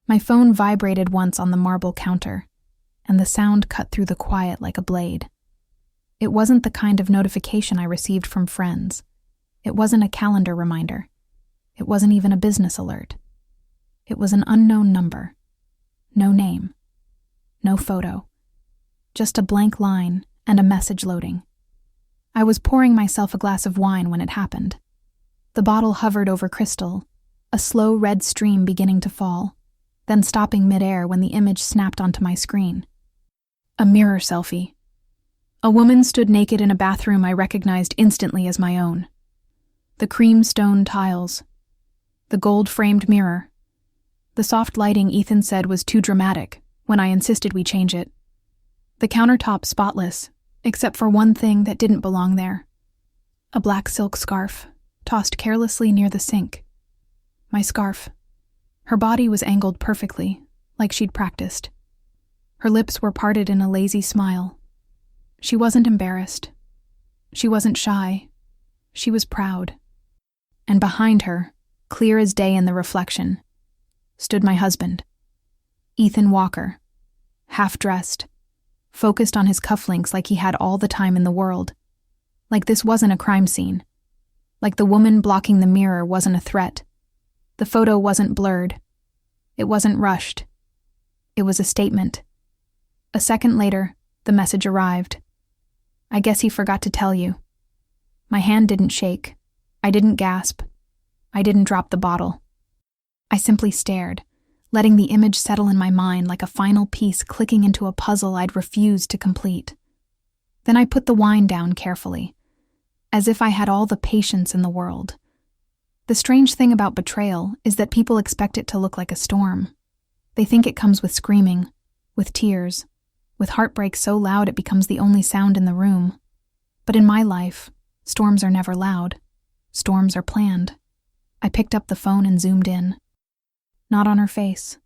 My phone vibrated once on the marble counter, and the sound cut through the quiet like a blade. It wasn't the kind of notification I received from friends. It wasn't a calendar reminder. It wasn't even a business alert. It was an unknown number. No name. No photo. Just a blank line and a message loading. I was pouring myself a glass of wine when it happened. The bottle hovered over crystal, a slow red stream beginning to fall, then stopping midair when the image snapped onto my screen. A mirror selfie. A woman stood naked in a bathroom I recognized instantly as my own. The cream stone tiles. The gold-framed mirror. The soft lighting Ethan said was too dramatic when I insisted we change it. The countertop spotless, except for one thing that didn't belong there. A black silk scarf, tossed carelessly near the sink. My scarf. Her body was angled perfectly, like she'd practiced. Her lips were parted in a lazy smile. She wasn't embarrassed. She wasn't shy. She was proud. And behind her, clear as day in the reflection, stood my husband, Ethan Walker, half-dressed, focused on his cufflinks like he had all the time in the world. Like this wasn't a crime scene. Like the woman blocking the mirror wasn't a threat. The photo wasn't blurred. It wasn't rushed. It was a statement. A second later, the message arrived. I guess he forgot to tell you. My hand didn't shake. I didn't gasp. I didn't drop the bottle. I simply stared, letting the image settle in my mind like a final piece clicking into a puzzle I'd refused to complete. Then I put the wine down carefully, as if I had all the patience in the world. The strange thing about betrayal is that people expect it to look like a storm. They think it comes with screaming, with tears, with heartbreak so loud it becomes the only sound in the room. But in my life, storms are never loud. Storms are planned. I picked up the phone and zoomed in. Not on her face.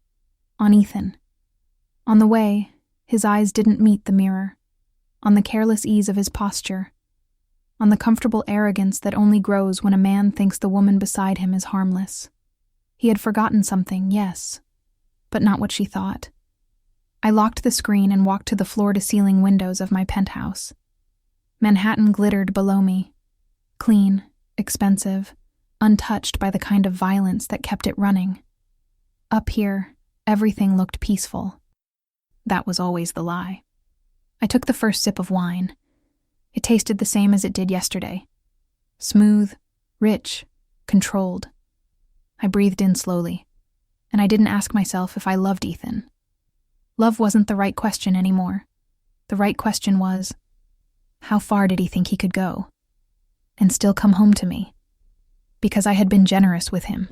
On Ethan. On the way, his eyes didn't meet the mirror. On the careless ease of his posture. On the comfortable arrogance that only grows when a man thinks the woman beside him is harmless. He had forgotten something, yes, but not what she thought. I locked the screen and walked to the floor-to-ceiling windows of my penthouse. Manhattan glittered below me. Clean, expensive, untouched by the kind of violence that kept it running. Up here, everything looked peaceful. That was always the lie. I took the first sip of wine. It tasted the same as it did yesterday. Smooth, rich, controlled. I breathed in slowly, and I didn't ask myself if I loved Ethan. Love wasn't the right question anymore. The right question was, how far did he think he could go? And still come home to me? Because I had been generous with him.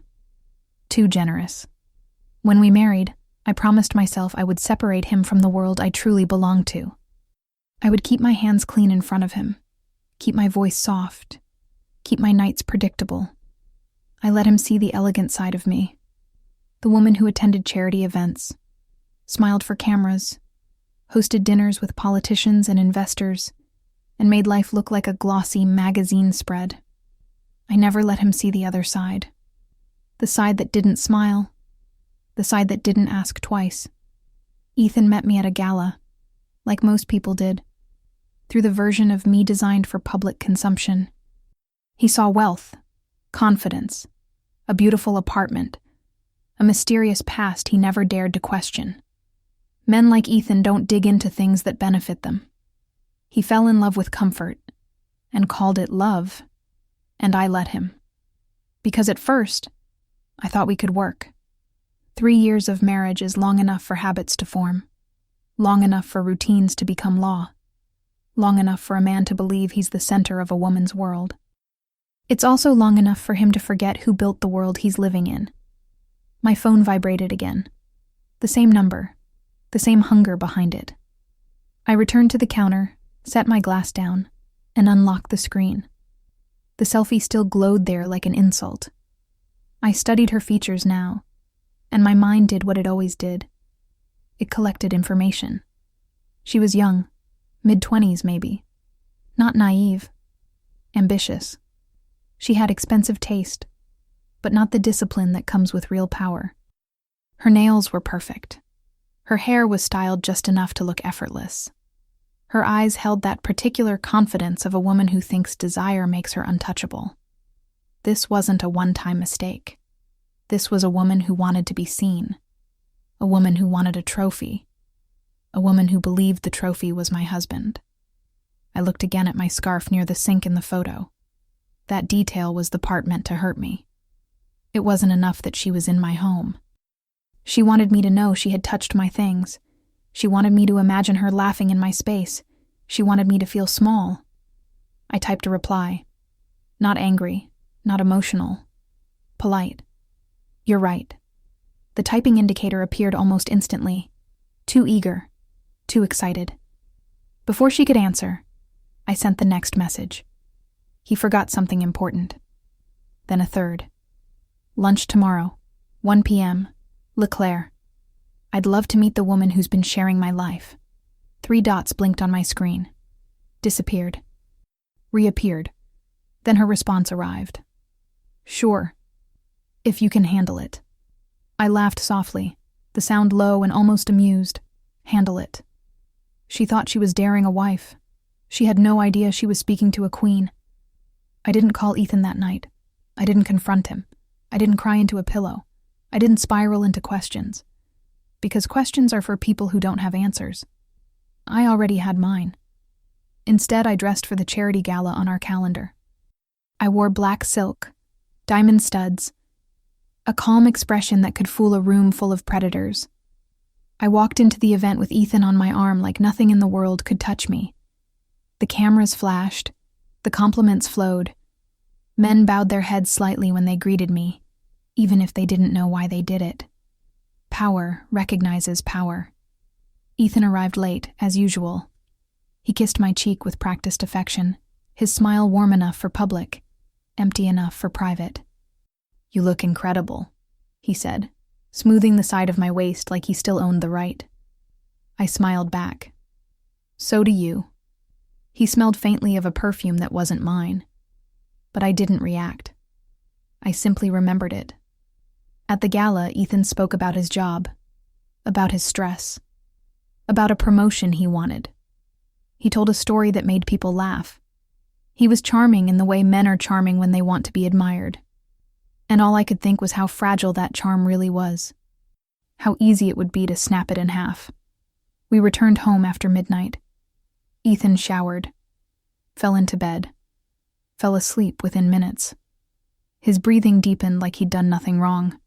Too generous. When we married, I promised myself I would separate him from the world I truly belonged to. I would keep my hands clean in front of him, keep my voice soft, keep my nights predictable. I let him see the elegant side of me, the woman who attended charity events, smiled for cameras, hosted dinners with politicians and investors, and made life look like a glossy magazine spread. I never let him see the other side. The side that didn't smile. The side that didn't ask twice. Ethan met me at a gala, like most people did, through the version of me designed for public consumption. He saw wealth, confidence, a beautiful apartment, a mysterious past he never dared to question. Men like Ethan don't dig into things that benefit them. He fell in love with comfort, and called it love, and I let him. Because at first, I thought we could work. 3 years of marriage is long enough for habits to form, long enough for routines to become law, long enough for a man to believe he's the center of a woman's world. It's also long enough for him to forget who built the world he's living in. My phone vibrated again. The same number, the same hunger behind it. I returned to the counter, set my glass down, and unlocked the screen. The selfie still glowed there like an insult. I studied her features now, and my mind did what it always did. It collected information. She was young, mid-20s maybe. Not naive. Ambitious. She had expensive taste, but not the discipline that comes with real power. Her nails were perfect. Her hair was styled just enough to look effortless. Her eyes held that particular confidence of a woman who thinks desire makes her untouchable. This wasn't a one-time mistake. This was a woman who wanted to be seen. A woman who wanted a trophy. A woman who believed the trophy was my husband. I looked again at my scarf near the sink in the photo. That detail was the part meant to hurt me. It wasn't enough that she was in my home. She wanted me to know she had touched my things. She wanted me to imagine her laughing in my space. She wanted me to feel small. I typed a reply. Not angry, not emotional. Polite. You're right. The typing indicator appeared almost instantly. Too eager. Too excited. Before she could answer, I sent the next message. He forgot something important. Then a third. Lunch tomorrow, 1 p.m., Leclerc. I'd love to meet the woman who's been sharing my life. 3 dots blinked on my screen. Disappeared. Reappeared. Then her response arrived. Sure. If you can handle it. I laughed softly, the sound low and almost amused. Handle it. She thought she was daring a wife. She had no idea she was speaking to a queen. I didn't call Ethan that night. I didn't confront him. I didn't cry into a pillow. I didn't spiral into questions. Because questions are for people who don't have answers. I already had mine. Instead, I dressed for the charity gala on our calendar. I wore black silk, diamond studs, a calm expression that could fool a room full of predators. I walked into the event with Ethan on my arm like nothing in the world could touch me. The cameras flashed, the compliments flowed. Men bowed their heads slightly when they greeted me, even if they didn't know why they did it. Power recognizes power. Ethan arrived late, as usual. He kissed my cheek with practiced affection, his smile warm enough for public, empty enough for private. You look incredible, he said, smoothing the side of my waist like he still owned the right. I smiled back. So do you. He smelled faintly of a perfume that wasn't mine. But I didn't react. I simply remembered it. At the gala, Ethan spoke about his job, about his stress, about a promotion he wanted. He told a story that made people laugh. He was charming in the way men are charming when they want to be admired. And all I could think was how fragile that charm really was. How easy it would be to snap it in half. We returned home after midnight. Ethan showered, fell into bed, fell asleep within minutes. His breathing deepened like he'd done nothing wrong.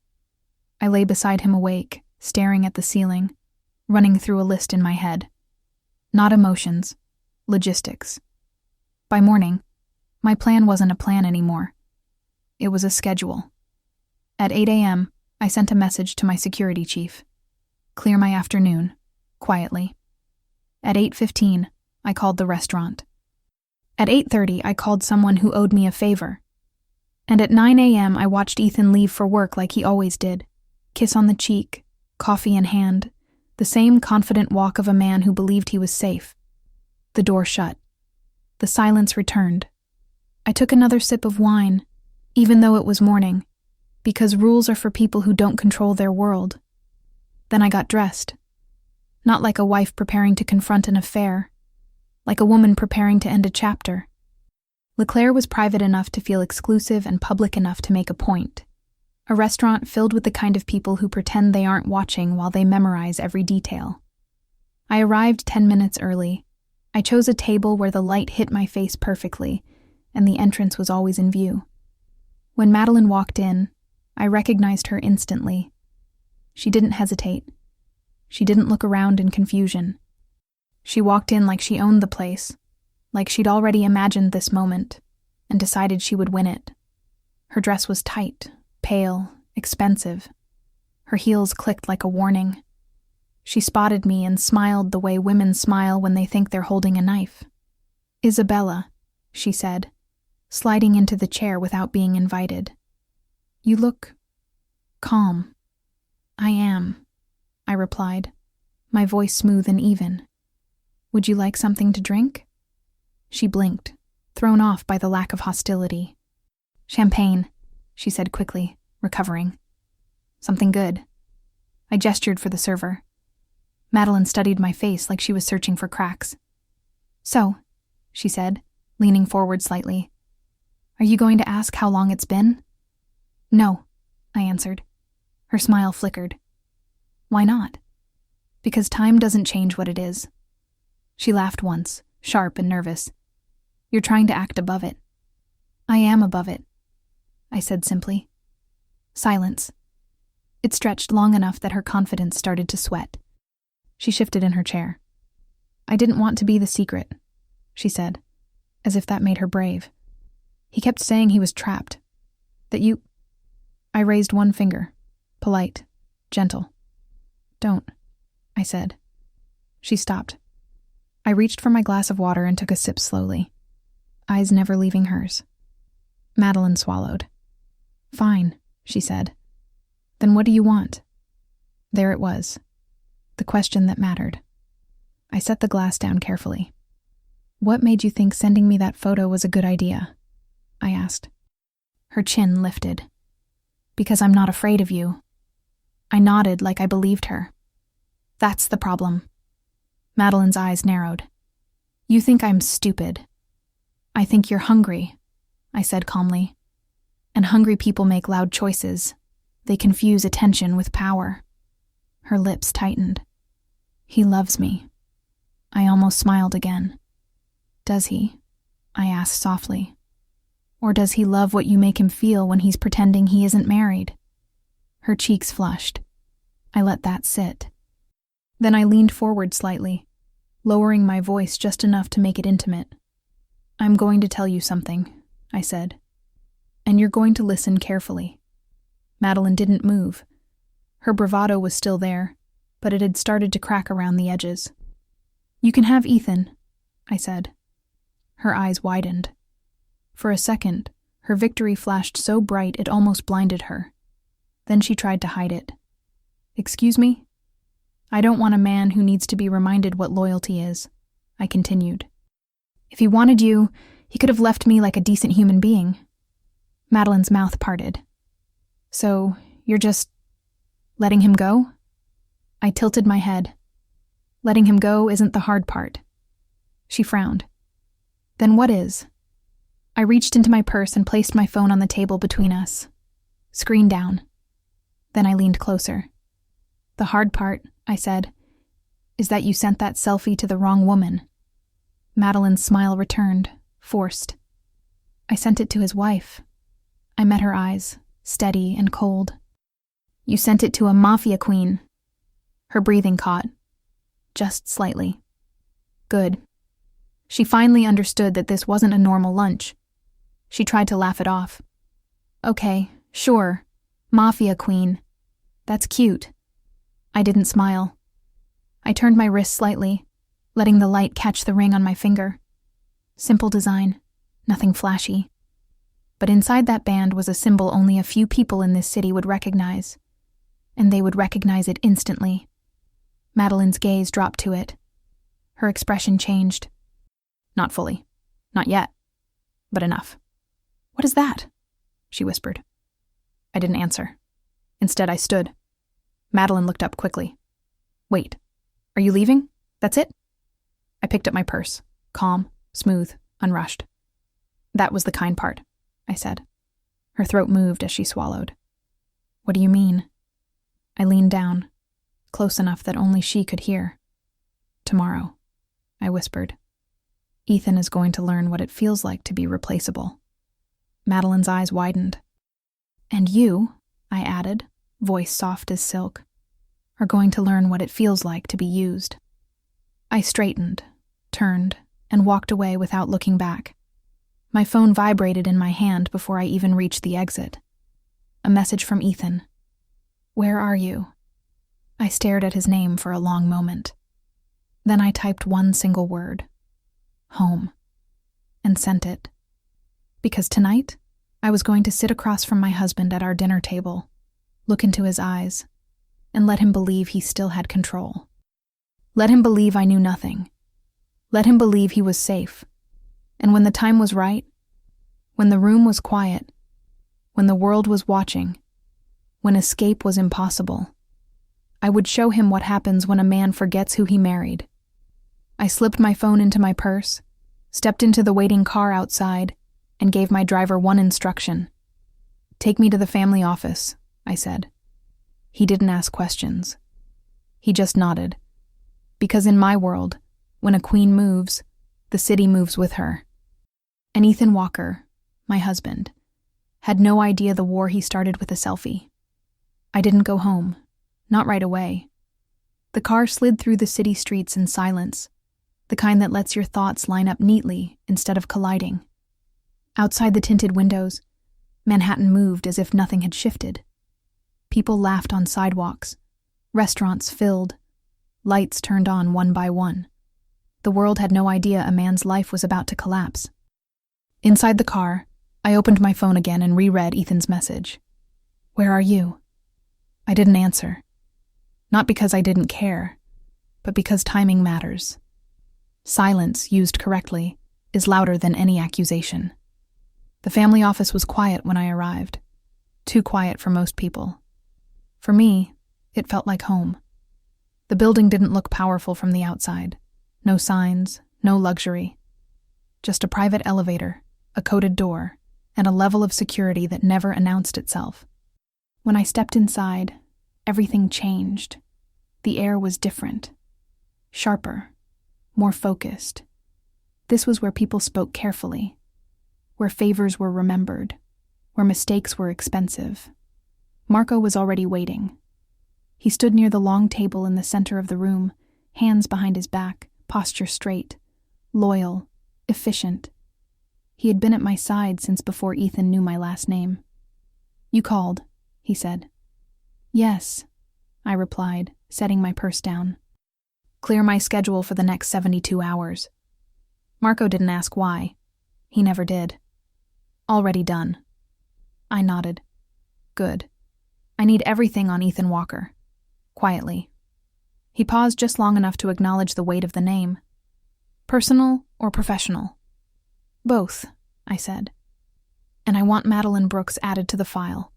I lay beside him awake, staring at the ceiling, running through a list in my head. Not emotions, logistics. By morning, my plan wasn't a plan anymore. It was a schedule. At 8 a.m., I sent a message to my security chief. Clear my afternoon, quietly. At 8:15, I called the restaurant. At 8:30, I called someone who owed me a favor. And at 9 a.m., I watched Ethan leave for work like he always did. Kiss on the cheek, coffee in hand, the same confident walk of a man who believed he was safe. The door shut. The silence returned. I took another sip of wine, even though it was morning, because rules are for people who don't control their world. Then I got dressed. Not like a wife preparing to confront an affair, like a woman preparing to end a chapter. Leclerc was private enough to feel exclusive and public enough to make a point. A restaurant filled with the kind of people who pretend they aren't watching while they memorize every detail. I arrived 10 minutes early. I chose a table where the light hit my face perfectly, and the entrance was always in view. When Madeline walked in, I recognized her instantly. She didn't hesitate. She didn't look around in confusion. She walked in like she owned the place, like she'd already imagined this moment, and decided she would win it. Her dress was tight, pale, expensive. Her heels clicked like a warning. She spotted me and smiled the way women smile when they think they're holding a knife. "Isabella," she said, sliding into the chair without being invited. "You look calm." "I am," I replied, my voice smooth and even. "Would you like something to drink?" She blinked, thrown off by the lack of hostility. "Champagne," she said quickly, recovering. "Something good." I gestured for the server. Madeline studied my face like she was searching for cracks. "So," she said, leaning forward slightly, "are you going to ask how long it's been?" "No," I answered. Her smile flickered. "Why not?" "Because time doesn't change what it is." She laughed once, sharp and nervous. "You're trying to act above it." "I am above it," I said simply. Silence. It stretched long enough that her confidence started to sweat. She shifted in her chair. "I didn't want to be the secret," she said, as if that made her brave. "He kept saying he was trapped. That you—" I raised one finger. Polite. Gentle. "Don't," I said. She stopped. I reached for my glass of water and took a sip slowly, eyes never leaving hers. Madeline swallowed. "Fine," she said. "Then what do you want?" There it was. The question that mattered. I set the glass down carefully. "What made you think sending me that photo was a good idea?" I asked. Her chin lifted. "Because I'm not afraid of you." I nodded like I believed her. "That's the problem." Madeline's eyes narrowed. "You think I'm stupid." "I think you're hungry," I said calmly. "And hungry people make loud choices. They confuse attention with power." Her lips tightened. "He loves me." I almost smiled again. "Does he?" I asked softly. "Or does he love what you make him feel when he's pretending he isn't married?" Her cheeks flushed. I let that sit. Then I leaned forward slightly, lowering my voice just enough to make it intimate. "I'm going to tell you something," I said. "And you're going to listen carefully." Madeline didn't move. Her bravado was still there, but it had started to crack around the edges. "You can have Ethan," I said. Her eyes widened. For a second, her victory flashed so bright it almost blinded her. Then she tried to hide it. "Excuse me?" "I don't want a man who needs to be reminded what loyalty is," I continued. "If he wanted you, he could have left me like a decent human being." Madeline's mouth parted. "So, you're just letting him go?" I tilted my head. "Letting him go isn't the hard part." She frowned. "Then what is?" I reached into my purse and placed my phone on the table between us. Screen down. Then I leaned closer. "The hard part," I said, "is that you sent that selfie to the wrong woman." Madeline's smile returned, forced. "I sent it to his wife." I met her eyes, steady and cold. "You sent it to a Mafia queen." Her breathing caught. Just slightly. "Good." She finally understood that this wasn't a normal lunch. She tried to laugh it off. "Okay, sure. Mafia queen. That's cute." I didn't smile. I turned my wrist slightly, letting the light catch the ring on my finger. Simple design, nothing flashy. But inside that band was a symbol only a few people in this city would recognize. And they would recognize it instantly. Madeline's gaze dropped to it. Her expression changed. "Not fully. Not yet. But enough." "What is that?" she whispered. I didn't answer. Instead, I stood. Madeline looked up quickly. "Wait, are you leaving? That's it?" I picked up my purse, calm, smooth, unrushed. "That was the kind part," I said. Her throat moved as she swallowed. "What do you mean?" I leaned down, close enough that only she could hear. "Tomorrow," I whispered. "Ethan is going to learn what it feels like to be replaceable." Madeline's eyes widened. "And you," I added, voice soft as silk, "are going to learn what it feels like to be used." I straightened, turned, and walked away without looking back. My phone vibrated in my hand before I even reached the exit. A message from Ethan. "Where are you?" I stared at his name for a long moment. Then I typed one single word. "Home," and sent it. Because tonight, I was going to sit across from my husband at our dinner table, look into his eyes, and let him believe he still had control. Let him believe I knew nothing. Let him believe he was safe. And when the time was right, when the room was quiet, when the world was watching, when escape was impossible, I would show him what happens when a man forgets who he married. I slipped my phone into my purse, stepped into the waiting car outside, and gave my driver one instruction. "Take me to the family office," I said. He didn't ask questions. He just nodded. Because in my world, when a queen moves, the city moves with her. And Ethan Walker, my husband, had no idea the war he started with a selfie. I didn't go home, not right away. The car slid through the city streets in silence, the kind that lets your thoughts line up neatly instead of colliding. Outside the tinted windows, Manhattan moved as if nothing had shifted. People laughed on sidewalks, restaurants filled, lights turned on one by one. The world had no idea a man's life was about to collapse. Inside the car, I opened my phone again and reread Ethan's message. "Where are you?" I didn't answer. Not because I didn't care, but because timing matters. Silence, used correctly, is louder than any accusation. The family office was quiet when I arrived. Too quiet for most people. For me, it felt like home. The building didn't look powerful from the outside. No signs, no luxury. Just a private elevator, a coded door, and a level of security that never announced itself. When I stepped inside, everything changed. The air was different. Sharper. More focused. This was where people spoke carefully. Where favors were remembered. Where mistakes were expensive. Marco was already waiting. He stood near the long table in the center of the room, hands behind his back, posture straight, loyal, efficient. He had been at my side since before Ethan knew my last name. "You called," he said. "Yes," I replied, setting my purse down. "Clear my schedule for the next 72 hours. Marco didn't ask why. He never did. "Already done." I nodded. "Good. I need everything on Ethan Walker." Quietly. He paused just long enough to acknowledge the weight of the name. "Personal or professional?" "Both," I said. "And I want Madeline Brooks added to the file."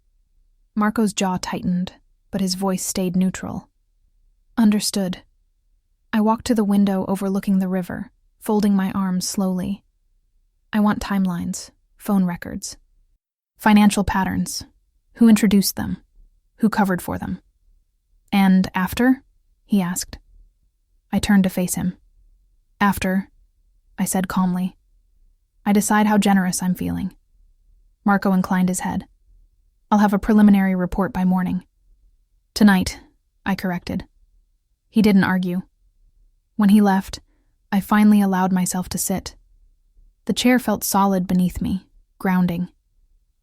Marco's jaw tightened, but his voice stayed neutral. "Understood." I walked to the window overlooking the river, folding my arms slowly. "I want timelines, phone records. Financial patterns. Who introduced them? Who covered for them?" "And after?" he asked. I turned to face him. "After," I said calmly, "I decide how generous I'm feeling." Marco inclined his head. "I'll have a preliminary report by morning." "Tonight," I corrected. He didn't argue. When he left, I finally allowed myself to sit. The chair felt solid beneath me, grounding.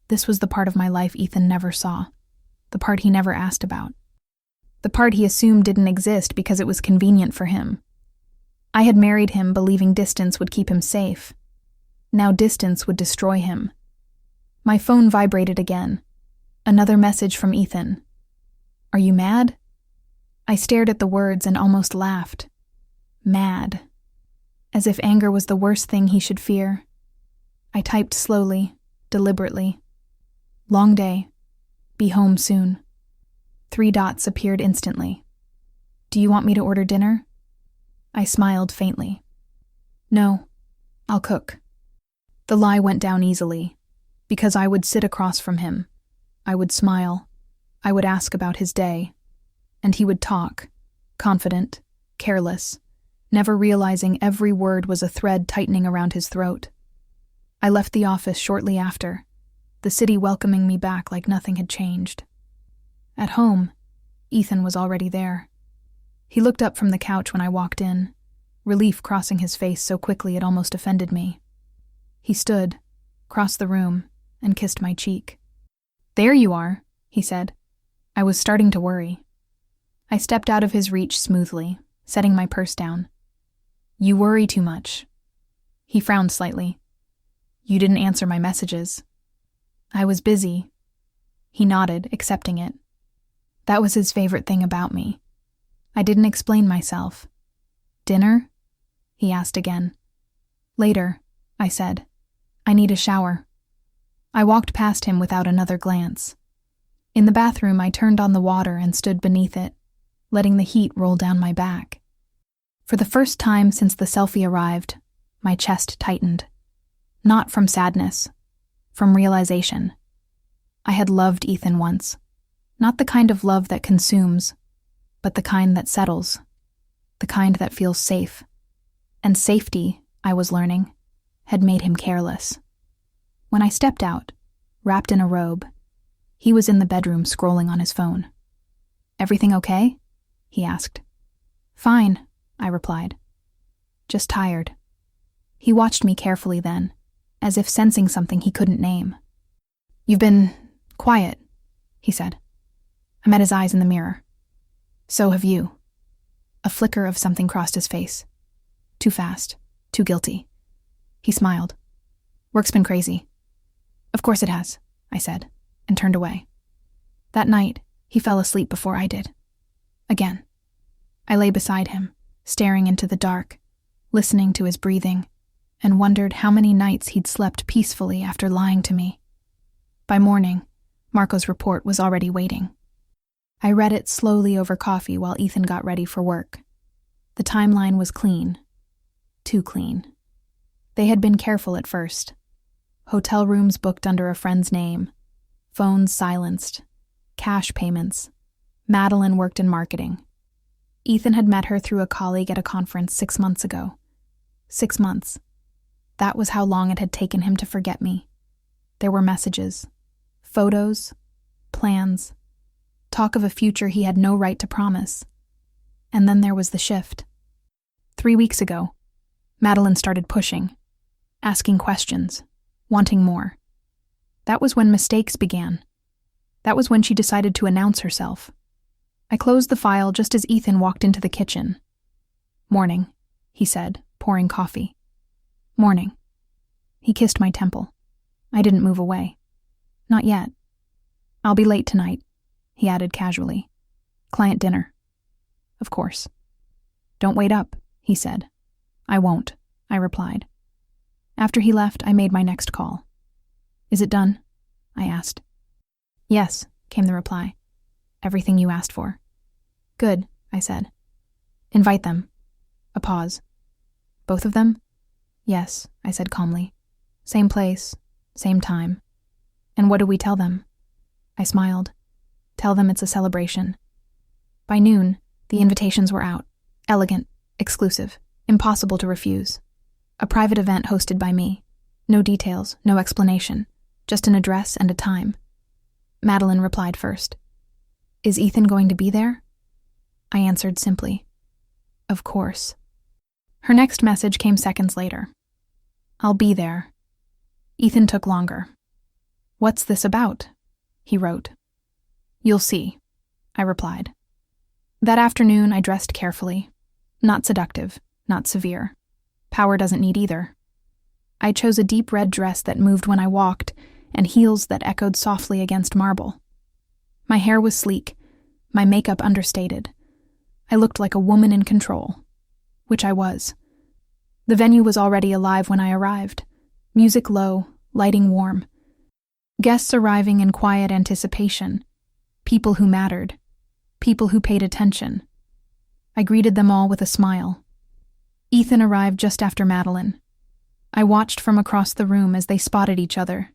This was the part of my life Ethan never saw, the part he never asked about, the part he assumed didn't exist because it was convenient for him. I had married him believing distance would keep him safe. Now distance would destroy him. My phone vibrated again. Another message from Ethan. "Are you mad?" I stared at the words and almost laughed. Mad. As if anger was the worst thing he should fear. I typed slowly, deliberately. "Long day. Be home soon." 3 dots appeared instantly. "Do you want me to order dinner?" I smiled faintly. "No, I'll cook." The lie went down easily, because I would sit across from him. I would smile. I would ask about his day. And he would talk, confident, careless, never realizing every word was a thread tightening around his throat. I left the office shortly after, the city welcoming me back like nothing had changed. At home, Ethan was already there. He looked up from the couch when I walked in, relief crossing his face so quickly it almost offended me. He stood, crossed the room, and kissed my cheek. "There you are," he said. I was starting to worry. I stepped out of his reach smoothly, setting my purse down. "You worry too much." He frowned slightly. "You didn't answer my messages." "I was busy." He nodded, accepting it. That was his favorite thing about me. I didn't explain myself. "Dinner?" he asked again. "Later," I said. "I need a shower." I walked past him without another glance. In the bathroom, I turned on the water and stood beneath it, letting the heat roll down my back. For the first time since the Selfie arrived, my chest tightened. Not from sadness, from realization. I had loved Ethan once. Not the kind of love that consumes, but the kind that settles. The kind that feels safe. And safety, I was learning, had made him careless. When I stepped out, wrapped in a robe, he was in the bedroom scrolling on his phone. "Everything okay?" he asked. "Fine," I replied. "Just tired." He watched me carefully then, as if sensing something he couldn't name. "You've been quiet," he said. I met his eyes in the mirror. "So have you." A flicker of something crossed his face. Too fast, too guilty. He smiled. "Work's been crazy." "Of course it has," I said, and turned away. That night, he fell asleep before I did. Again. I lay beside him, staring into the dark, listening to his breathing, and wondered how many nights he'd slept peacefully after lying to me. By morning, Marco's report was already waiting. I read it slowly over coffee while Ethan got ready for work. The timeline was clean. Too clean. They had been careful at first. Hotel rooms booked under a friend's name. Phones silenced. Cash payments. Madeline worked in marketing. Ethan had met her through a colleague at a conference 6 months ago. 6 months. That was how long it had taken him to forget me. There were messages, photos, plans, talk of a future he had no right to promise. And then there was the shift. 3 weeks ago, Madeline started pushing, asking questions, wanting more. That was when mistakes began. That was when she decided to announce herself. I closed the file just as Ethan walked into the kitchen. "Morning," he said, pouring coffee. "Morning." He kissed my temple. I didn't move away. "Not yet." "I'll be late tonight," he added casually. "Client dinner." "Of course." "Don't wait up," he said. "I won't," I replied. After he left, I made my next call. "Is it done?" I asked. "Yes," came the reply. "Everything you asked for." "Good," I said. "Invite them." A pause. "Both of them?" "Yes," I said calmly. "Same place, same time." "And what do we tell them?" I smiled. "Tell them it's a celebration." By noon, the invitations were out. Elegant, exclusive, impossible to refuse. A private event hosted by me. No details, no explanation. Just an address and a time. Madeline replied first. "Is Ethan going to be there?" I answered simply. "Of course." Her next message came seconds later. "I'll be there." Ethan took longer. "What's this about?" he wrote. "You'll see," I replied. That afternoon, I dressed carefully. Not seductive, not severe. Power doesn't need either. I chose a deep red dress that moved when I walked, and heels that echoed softly against marble. My hair was sleek, my makeup understated. I looked like a woman in control, which I was. The venue was already alive when I arrived. Music low, lighting warm. Guests arriving in quiet anticipation. People who mattered. People who paid attention. I greeted them all with a smile. Ethan arrived just after Madeline. I watched from across the room as they spotted each other,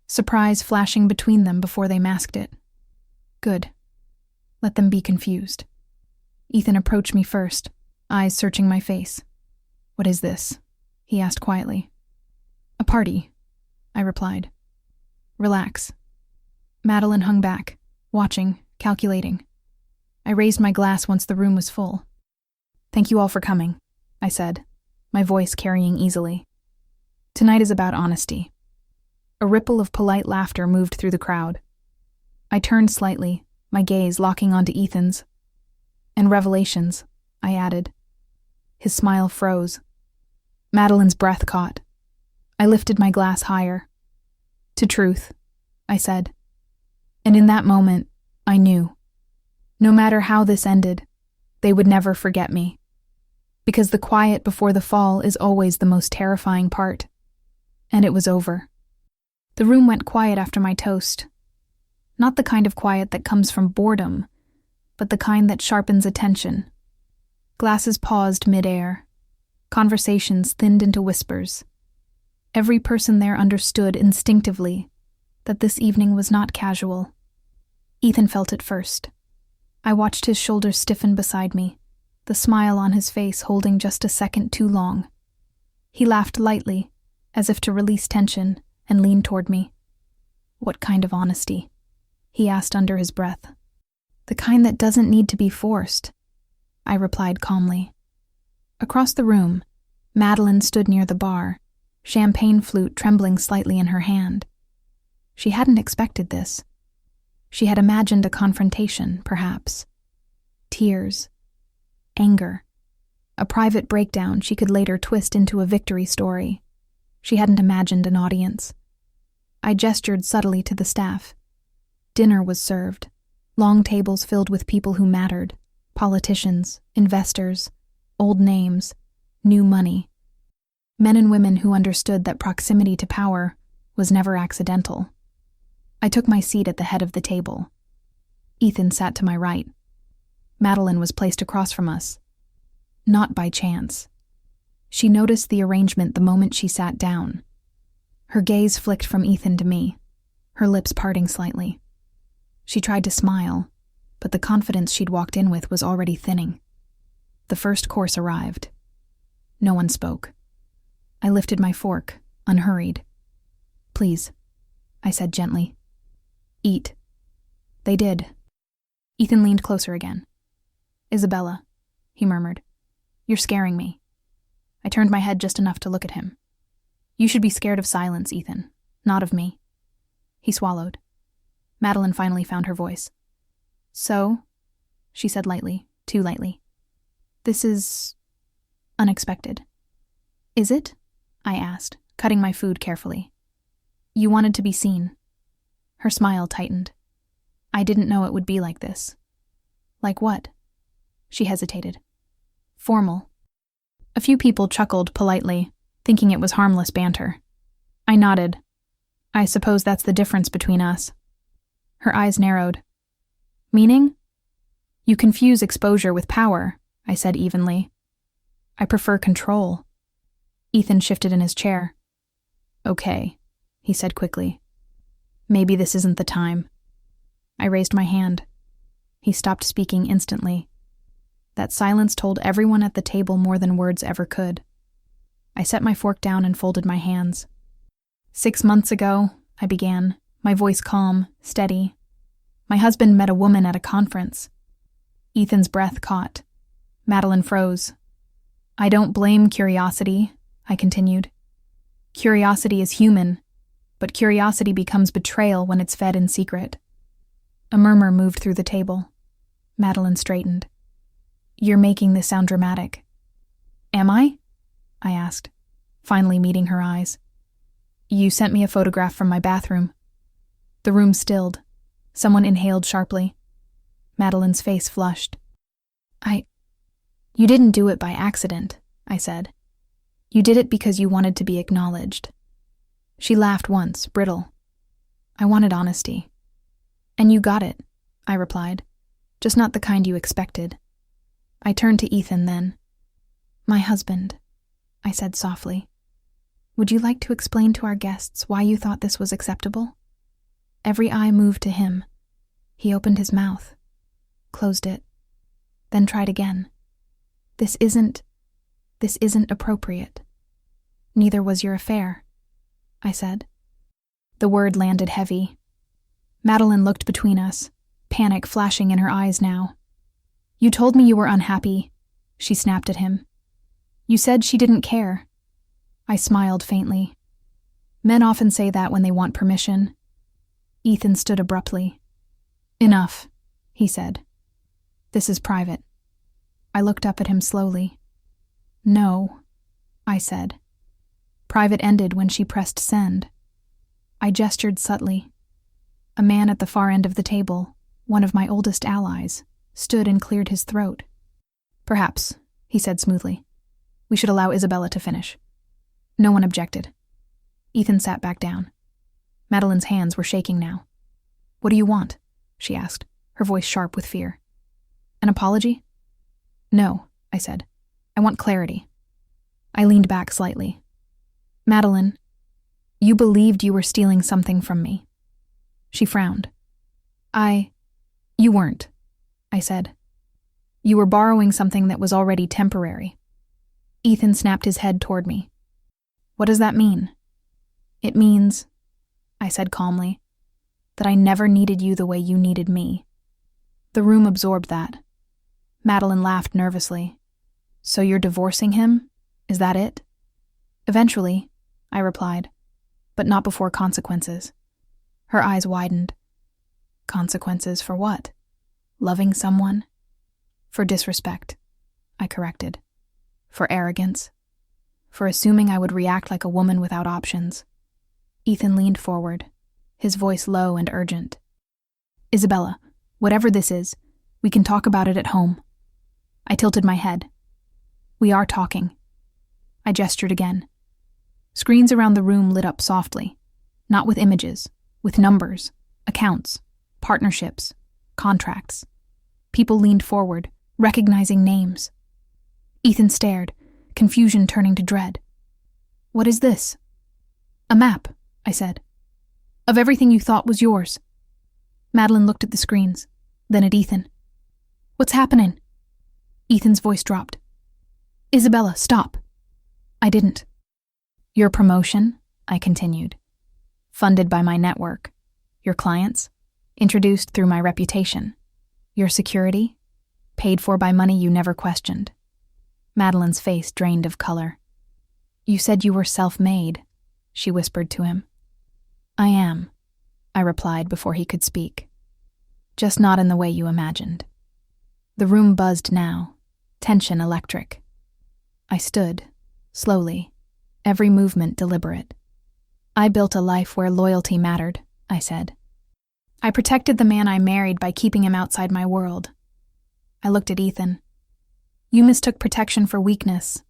surprise flashing between them before they masked it. Good. Let them be confused. Ethan approached me first, eyes searching my face. "What is this?" he asked quietly. "A party," I replied. "Relax." Madeline hung back, watching, calculating. I raised my glass once the room was full. "Thank you all for coming," I said, my voice carrying easily. "Tonight is about honesty." A ripple of polite laughter moved through the crowd. I turned slightly, my gaze locking onto Ethan's. "And revelations," I added. His smile froze. Madeline's breath caught. I lifted my glass higher. "To truth," I said. And in that moment, I knew. No matter how this ended, they would never forget me. Because the quiet before the fall is always the most terrifying part. And it was over. The room went quiet after my toast. Not the kind of quiet that comes from boredom, but the kind that sharpens attention. Glasses paused mid-air. Conversations thinned into whispers. Every person there understood instinctively that this evening was not casual. Ethan felt it first. I watched his shoulders stiffen beside me, the smile on his face holding just a second too long. He laughed lightly, as if to release tension, and leaned toward me. "What kind of honesty?" he asked under his breath. "The kind that doesn't need to be forced," I replied calmly. Across the room, Madeline stood near the bar, champagne flute trembling slightly in her hand. She hadn't expected this. She had imagined a confrontation, perhaps. Tears. Anger. A private breakdown she could later twist into a victory story. She hadn't imagined an audience. I gestured subtly to the staff. Dinner was served. Long tables filled with people who mattered. Politicians, investors, old names, new money. Men and women who understood that proximity to power was never accidental. I took my seat at the head of the table. Ethan sat to my right. Madeline was placed across from us. Not by chance. She noticed the arrangement the moment she sat down. Her gaze flicked from Ethan to me, her lips parting slightly. She tried to smile, but the confidence she'd walked in with was already thinning. The first course arrived. No one spoke. I lifted my fork, unhurried. "Please," I said gently. "Eat." They did. Ethan leaned closer again. "Isabella," he murmured, "you're scaring me." I turned my head just enough to look at him. "You should be scared of silence, Ethan, not of me." He swallowed. Madeline finally found her voice. "So," she said lightly, too lightly, "this is unexpected." "Is it?" I asked, cutting my food carefully. "You wanted to be seen." Her smile tightened. "I didn't know it would be like this." "Like what?" She hesitated. "Formal." A few people chuckled politely, thinking it was harmless banter. I nodded. "I suppose that's the difference between us." Her eyes narrowed. "Meaning?" "You confuse exposure with power," I said evenly. "I prefer control." Ethan shifted in his chair. "Okay," he said quickly. "Maybe this isn't the time." I raised my hand. He stopped speaking instantly. That silence told everyone at the table more than words ever could. I set my fork down and folded my hands. 6 months ago, I began, my voice calm, steady. My husband met a woman at a conference. Ethan's breath caught. Madeline froze. "I don't blame curiosity," I continued. "Curiosity is human, but curiosity becomes betrayal when it's fed in secret." A murmur moved through the table. Madeline straightened. "You're making this sound dramatic." "Am I?" I asked, finally meeting her eyes. "You sent me a photograph from my bathroom." The room stilled. Someone inhaled sharply. Madeline's face flushed. You didn't do it by accident," I said. "You did it because you wanted to be acknowledged." She laughed once, brittle. "I wanted honesty." "And you got it," I replied, "just not the kind you expected." I turned to Ethan then. "My husband," I said softly. "Would you like to explain to our guests why you thought this was acceptable?" Every eye moved to him. He opened his mouth, closed it, then tried again. This isn't appropriate." "Neither was your affair," I said. The word landed heavy. Madeline looked between us, panic flashing in her eyes now. "You told me you were unhappy," she snapped at him. "You said she didn't care." I smiled faintly. Men often say that when they want permission. Ethan stood abruptly. "Enough," he said. "This is private." I looked up at him slowly. "No," I said. Private ended when she pressed send. I gestured subtly. A man at the far end of the table, one of my oldest allies, stood and cleared his throat. "Perhaps," he said smoothly. "We should allow Isabella to finish." No one objected. Ethan sat back down. Madeline's hands were shaking now. "What do you want?" she asked, her voice sharp with fear. An apology? No, I said. I want clarity. I leaned back slightly. Madeline, you believed you were stealing something from me. She frowned. You weren't, I said. You were borrowing something that was already temporary. Ethan snapped his head toward me. What does that mean? It means, I said calmly, that I never needed you the way you needed me. The room absorbed that. Madeline laughed nervously. So you're divorcing him? Is that it? Eventually, I replied, but not before consequences. Her eyes widened. Consequences for what? Loving someone? For disrespect, I corrected. For arrogance. For assuming I would react like a woman without options. Ethan leaned forward, his voice low and urgent. Isabella, whatever this is, we can talk about it at home. I tilted my head. We are talking. I gestured again. Screens around the room lit up softly, not with images, with numbers, accounts, partnerships, contracts. People leaned forward, recognizing names. Ethan stared, confusion turning to dread. What is this? A map, I said. Of everything you thought was yours. Madeline looked at the screens, then at Ethan. What's happening? Ethan's voice dropped. Isabella, stop. I didn't. Your promotion, I continued. Funded by my network. Your clients, introduced through my reputation. Your security, paid for by money you never questioned. Madeline's face drained of color. You said you were self-made, she whispered to him. I am, I replied before he could speak. Just not in the way you imagined. The room buzzed now, tension electric. I stood, slowly, every movement deliberate. I built a life where loyalty mattered, I said. I protected the man I married by keeping him outside my world. I looked at Ethan. You mistook protection for weakness.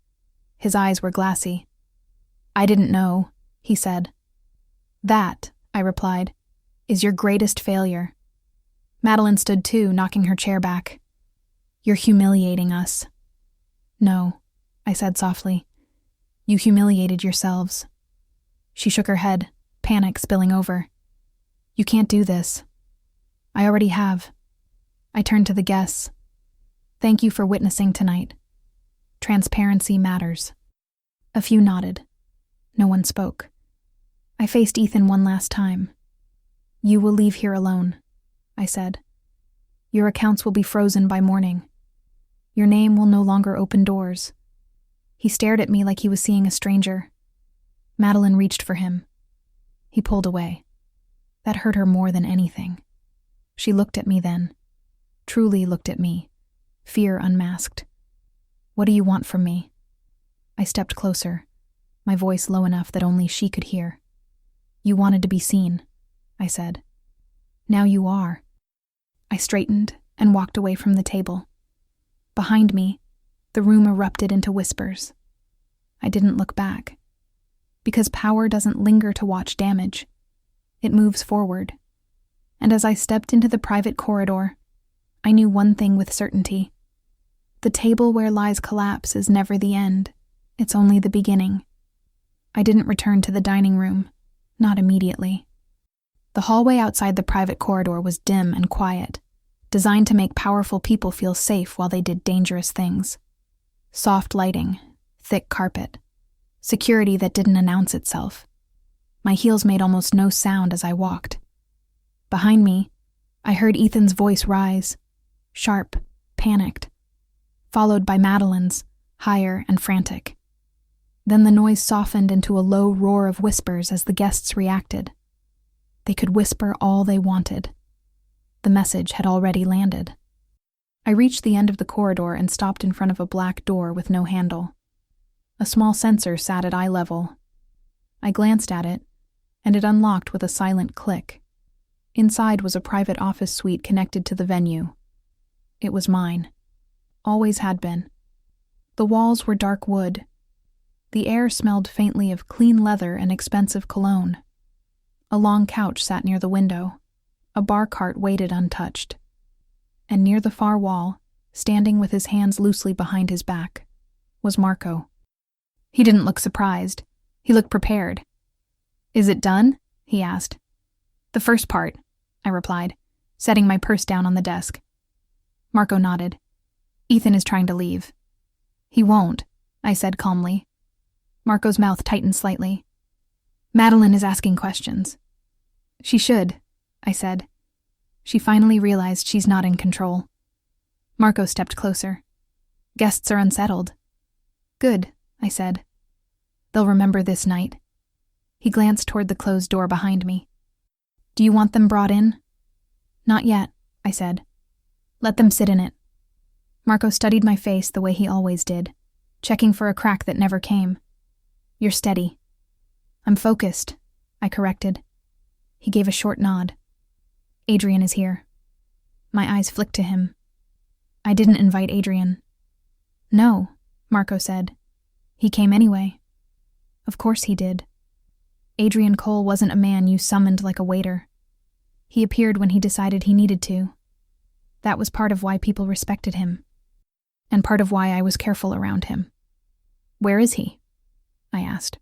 His eyes were glassy. I didn't know, he said. That, I replied, is your greatest failure. Madeline stood too, knocking her chair back. You're humiliating us. No, I said softly. You humiliated yourselves. She shook her head, panic spilling over. You can't do this. I already have. I turned to the guests. Thank you for witnessing tonight. Transparency matters. A few nodded. No one spoke. I faced Ethan one last time. You will leave here alone, I said. Your accounts will be frozen by morning. Your name will no longer open doors. He stared at me like he was seeing a stranger. Madeline reached for him. He pulled away. That hurt her more than anything. She looked at me then. Truly looked at me. Fear unmasked. What do you want from me? I stepped closer, my voice low enough that only she could hear. You wanted to be seen, I said. Now you are. I straightened and walked away from the table. Behind me, the room erupted into whispers. I didn't look back. Because power doesn't linger to watch damage. It moves forward. And as I stepped into the private corridor, I knew one thing with certainty. The table where lies collapse is never the end. It's only the beginning. I didn't return to the dining room, not immediately. The hallway outside the private corridor was dim and quiet, designed to make powerful people feel safe while they did dangerous things. Soft lighting, thick carpet, security that didn't announce itself. My heels made almost no sound as I walked. Behind me, I heard Ethan's voice rise, sharp, panicked, followed by Madeline's, higher and frantic. Then the noise softened into a low roar of whispers as the guests reacted. They could whisper all they wanted. The message had already landed. I reached the end of the corridor and stopped in front of a black door with no handle. A small sensor sat at eye level. I glanced at it, and it unlocked with a silent click. Inside was a private office suite connected to the venue. It was mine. Always had been. The walls were dark wood. The air smelled faintly of clean leather and expensive cologne. A long couch sat near the window. A bar cart waited untouched. And near the far wall, standing with his hands loosely behind his back, was Marco. He didn't look surprised. He looked prepared. "Is it done?" he asked. "The first part," I replied, setting my purse down on the desk. Marco nodded. "Ethan is trying to leave." "He won't," I said calmly. Marco's mouth tightened slightly. "Madeline is asking questions." "She should," I said. She finally realized she's not in control. Marco stepped closer. "Guests are unsettled." "Good," I said. "They'll remember this night." He glanced toward the closed door behind me. "Do you want them brought in?" "Not yet," I said. "Let them sit in it." Marco studied my face the way he always did, checking for a crack that never came. "You're steady." "I'm focused," I corrected. He gave a short nod. "Adrian is here." My eyes flicked to him. "I didn't invite Adrian." "No," Marco said. "He came anyway." "Of course he did." Adrian Cole wasn't a man you summoned like a waiter. He appeared when he decided he needed to. That was part of why people respected him, and part of why I was careful around him. "Where is he?" I asked.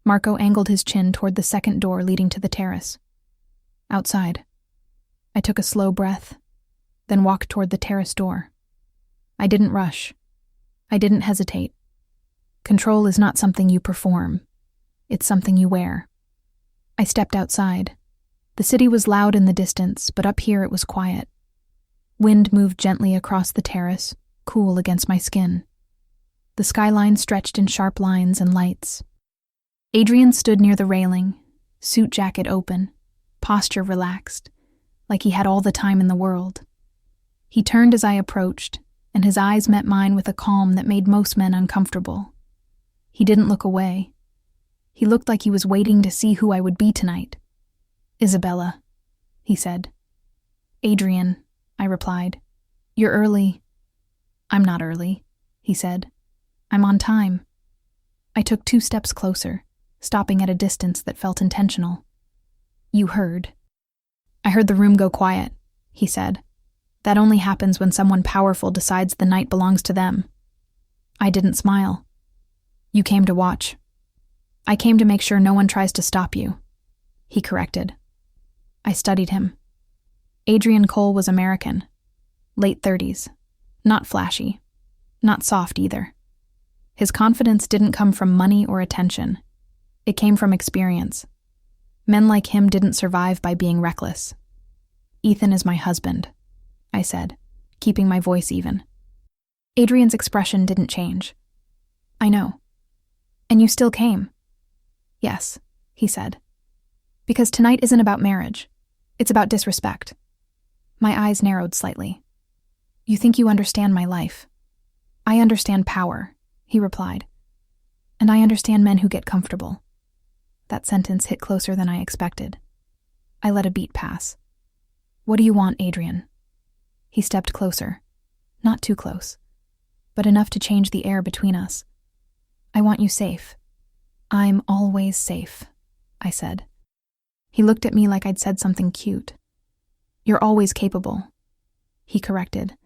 Marco angled his chin toward the second door leading to the terrace. "Outside." I took a slow breath, then walked toward the terrace door. I didn't rush. I didn't hesitate. Control is not something you perform. It's something you wear. I stepped outside. The city was loud in the distance, but up here it was quiet. Wind moved gently across the terrace, cool against my skin. The skyline stretched in sharp lines and lights. Adrian stood near the railing, suit jacket open, posture relaxed, like he had all the time in the world. He turned as I approached, and his eyes met mine with a calm that made most men uncomfortable. He didn't look away. He looked like he was waiting to see who I would be tonight. "Isabella," he said. "Adrian," I replied. "You're early." "I'm not early," he said. "I'm on time." I took 2 steps closer, stopping at a distance that felt intentional. "You heard." "I heard the room go quiet," he said. "That only happens when someone powerful decides the night belongs to them." I didn't smile. "You came to watch." "I came to make sure no one tries to stop you," he corrected. I studied him. Adrian Cole was American, late 30s, not flashy, not soft either. His confidence didn't come from money or attention. It came from experience. Men like him didn't survive by being reckless. "Ethan is my husband," I said, keeping my voice even. Adrian's expression didn't change. "I know." "And you still came?" "Yes," he said. "Because tonight isn't about marriage. It's about disrespect." My eyes narrowed slightly. "You think you understand my life." "I understand power," he replied. "And I understand men who get comfortable." That sentence hit closer than I expected. I let a beat pass. "What do you want, Adrian?" He stepped closer. Not too close, but enough to change the air between us. "I want you safe." "I'm always safe," I said. He looked at me like I'd said something cute. "You're always capable," he corrected.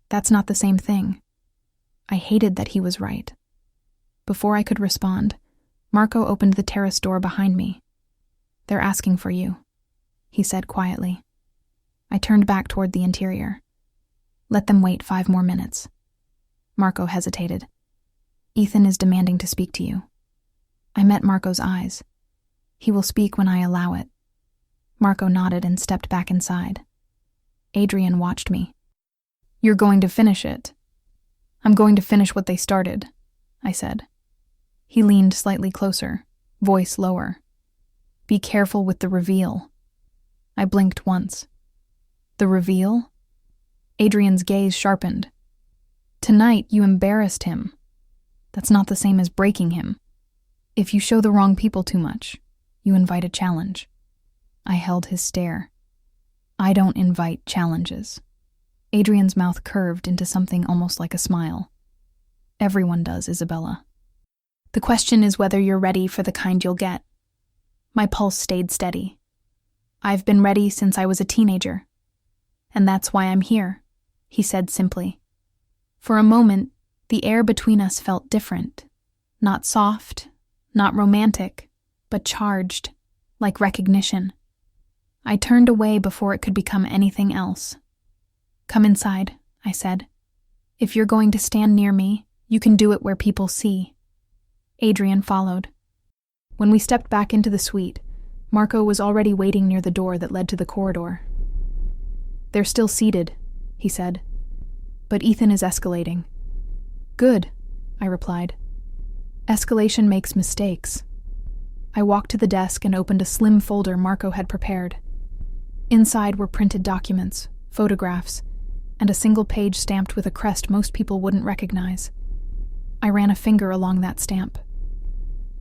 "That's not the same thing." I hated that he was right. Before I could respond, Marco opened the terrace door behind me. "They're asking for you," he said quietly. I turned back toward the interior. "Let them wait 5 more minutes." Marco hesitated. "Ethan is demanding to speak to you." I met Marco's eyes. "He will speak when I allow it." Marco nodded and stepped back inside. Adrian watched me. "You're going to finish it." "I'm going to finish what they started," I said. He leaned slightly closer, voice lower. "Be careful with the reveal." I blinked once. "The reveal?" Adrian's gaze sharpened. "Tonight you embarrassed him. That's not the same as breaking him. If you show the wrong people too much, you invite a challenge." I held his stare. "I don't invite challenges." Adrian's mouth curved into something almost like a smile. "Everyone does, Isabella. The question is whether you're ready for the kind you'll get." My pulse stayed steady. "I've been ready since I was a teenager. And that's why I'm here," he said simply. For a moment, the air between us felt different. Not soft, not romantic, but charged, like recognition. I turned away before it could become anything else. "Come inside," I said. "If you're going to stand near me, you can do it where people see." Adrian followed. When we stepped back into the suite, Marco was already waiting near the door that led to the corridor. "They're still seated," he said. "But Ethan is escalating." "Good," I replied. "Escalation makes mistakes." I walked to the desk and opened a slim folder Marco had prepared. Inside were printed documents, photographs, and a single page stamped with a crest most people wouldn't recognize. I ran a finger along that stamp.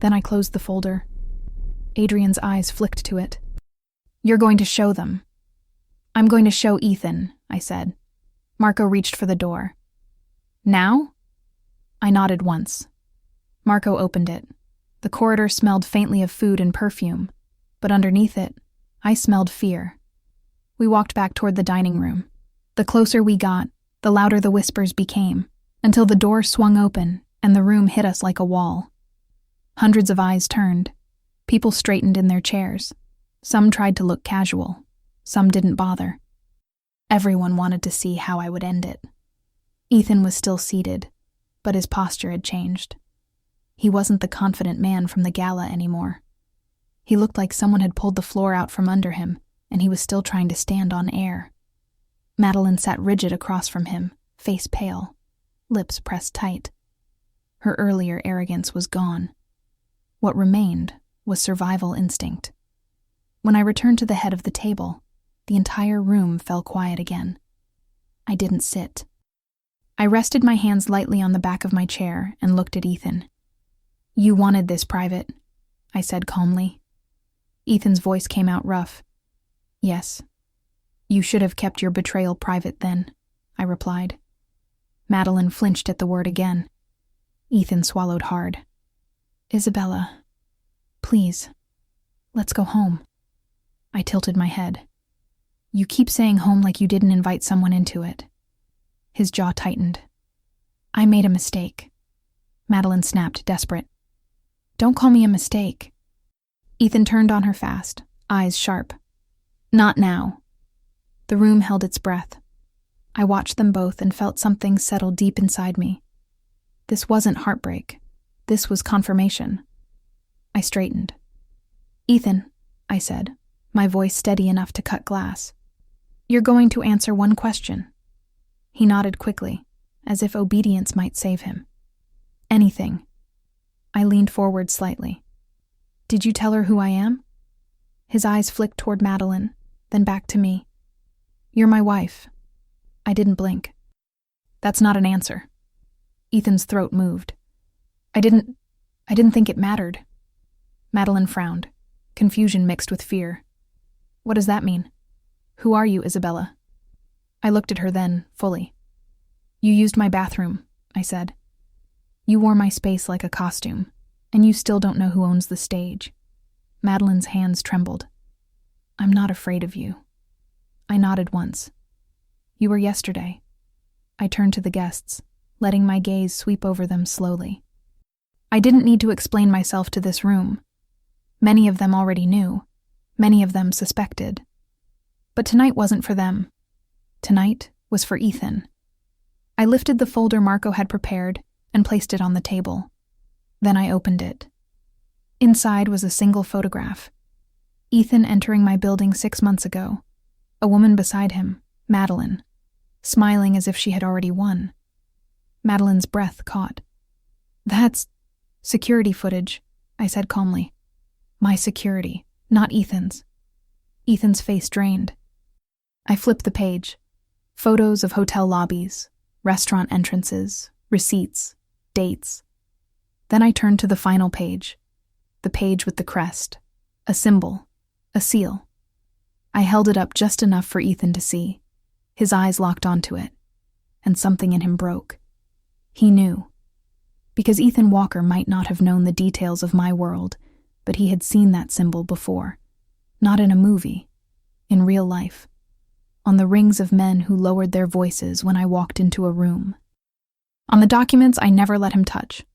Then I closed the folder. Adrian's eyes flicked to it. "You're going to show them." "I'm going to show Ethan," I said. Marco reached for the door. "Now?" I nodded once. Marco opened it. The corridor smelled faintly of food and perfume, but underneath it, I smelled fear. We walked back toward the dining room. The closer we got, the louder the whispers became, until the door swung open and the room hit us like a wall. Hundreds of eyes turned. People straightened in their chairs. Some tried to look casual. Some didn't bother. Everyone wanted to see how I would end it. Ethan was still seated, but his posture had changed. He wasn't the confident man from the gala anymore. He looked like someone had pulled the floor out from under him, and he was still trying to stand on air. Madeline sat rigid across from him, face pale, lips pressed tight. Her earlier arrogance was gone. What remained was survival instinct. When I returned to the head of the table, the entire room fell quiet again. I didn't sit. I rested my hands lightly on the back of my chair and looked at Ethan. "You wanted this private," I said calmly. Ethan's voice came out rough. "Yes. You should have kept your betrayal private then," I replied. Madeline flinched at the word again. Ethan swallowed hard. "Isabella, please, let's go home." I tilted my head. "You keep saying home like you didn't invite someone into it." His jaw tightened. "I made a mistake." Madeline snapped, desperate. "Don't call me a mistake." Ethan turned on her fast, eyes sharp. "Not now." The room held its breath. I watched them both and felt something settle deep inside me. This wasn't heartbreak. This was confirmation. I straightened. "Ethan," I said, my voice steady enough to cut glass. "You're going to answer one question." He nodded quickly, as if obedience might save him. "Anything." I leaned forward slightly. "Did you tell her who I am?" His eyes flicked toward Madeline, then back to me. "You're my wife." I didn't blink. "That's not an answer." Ethan's throat moved. I didn't think it mattered." Madeline frowned, confusion mixed with fear. "What does that mean? Who are you, Isabella?" I looked at her then, fully. "You used my bathroom," I said. "You wore my space like a costume, and you still don't know who owns the stage." Madeline's hands trembled. "I'm not afraid of you." I nodded once. "You were yesterday." I turned to the guests, letting my gaze sweep over them slowly. I didn't need to explain myself to this room. Many of them already knew. Many of them suspected. But tonight wasn't for them. Tonight was for Ethan. I lifted the folder Marco had prepared and placed it on the table. Then I opened it. Inside was a single photograph. Ethan entering my building 6 months ago. A woman beside him, Madeline, smiling as if she had already won. Madeline's breath caught. "That's security footage," I said calmly. "My security, not Ethan's." Ethan's face drained. I flipped the page. Photos of hotel lobbies, restaurant entrances, receipts, dates. Then I turned to the final page. The page with the crest. A symbol. A seal. I held it up just enough for Ethan to see. His eyes locked onto it, and something in him broke. He knew. Because Ethan Walker might not have known the details of my world, but he had seen that symbol before. Not in a movie. In real life. On the rings of men who lowered their voices when I walked into a room. On the documents I never let him touch.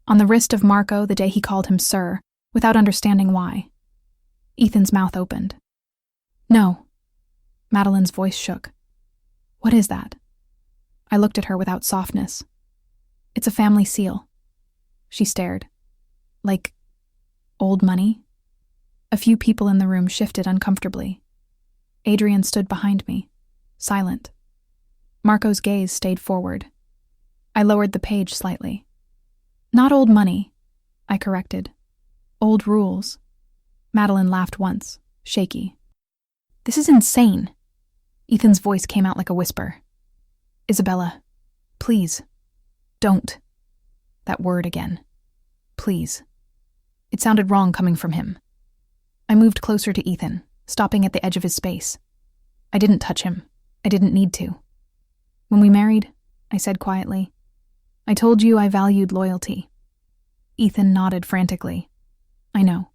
On the wrist of Marco the day he called him sir, without understanding why. Ethan's mouth opened. No. Madeline's voice shook. What is that? I looked at her without softness. It's a family seal. She stared. Like old money? A few people in the room shifted uncomfortably. Adrian stood behind me, silent. Marco's gaze stayed forward. I lowered the page slightly. Not old money, I corrected. Old rules. Madeline laughed once, shaky. This is insane. Ethan's voice came out like a whisper. Isabella, please, don't. That word again. Please. It sounded wrong coming from him. I moved closer to Ethan, stopping at the edge of his space. I didn't touch him. I didn't need to. When we married, I said quietly, I told you I valued loyalty. Ethan nodded frantically. I know.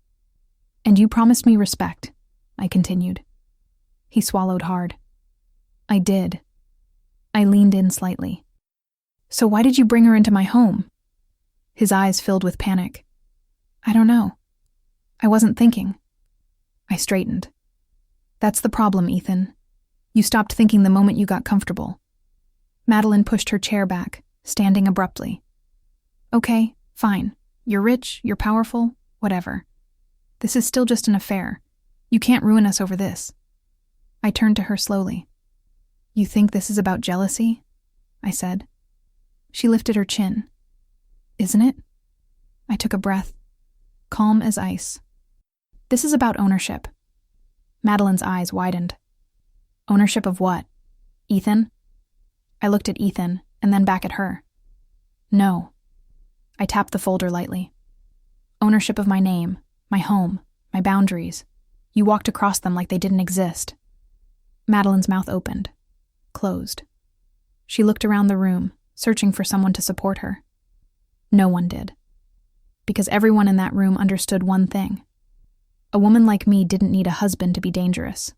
And you promised me respect, I continued. He swallowed hard. I did. I leaned in slightly. So why did you bring her into my home? His eyes filled with panic. I don't know. I wasn't thinking. I straightened. That's the problem, Ethan. You stopped thinking the moment you got comfortable. Madeline pushed her chair back, standing abruptly. Okay, fine. You're rich, you're powerful, whatever. This is still just an affair. You can't ruin us over this. I turned to her slowly. You think this is about jealousy? I said. She lifted her chin. Isn't it? I took a breath, calm as ice. This is about ownership. Madeline's eyes widened. Ownership of what? Ethan? I looked at Ethan and then back at her. No. I tapped the folder lightly. Ownership of my name, my home, my boundaries. You walked across them like they didn't exist. Madeline's mouth opened, closed. She looked around the room, searching for someone to support her. No one did. Because everyone in that room understood one thing. A woman like me didn't need a husband to be dangerous.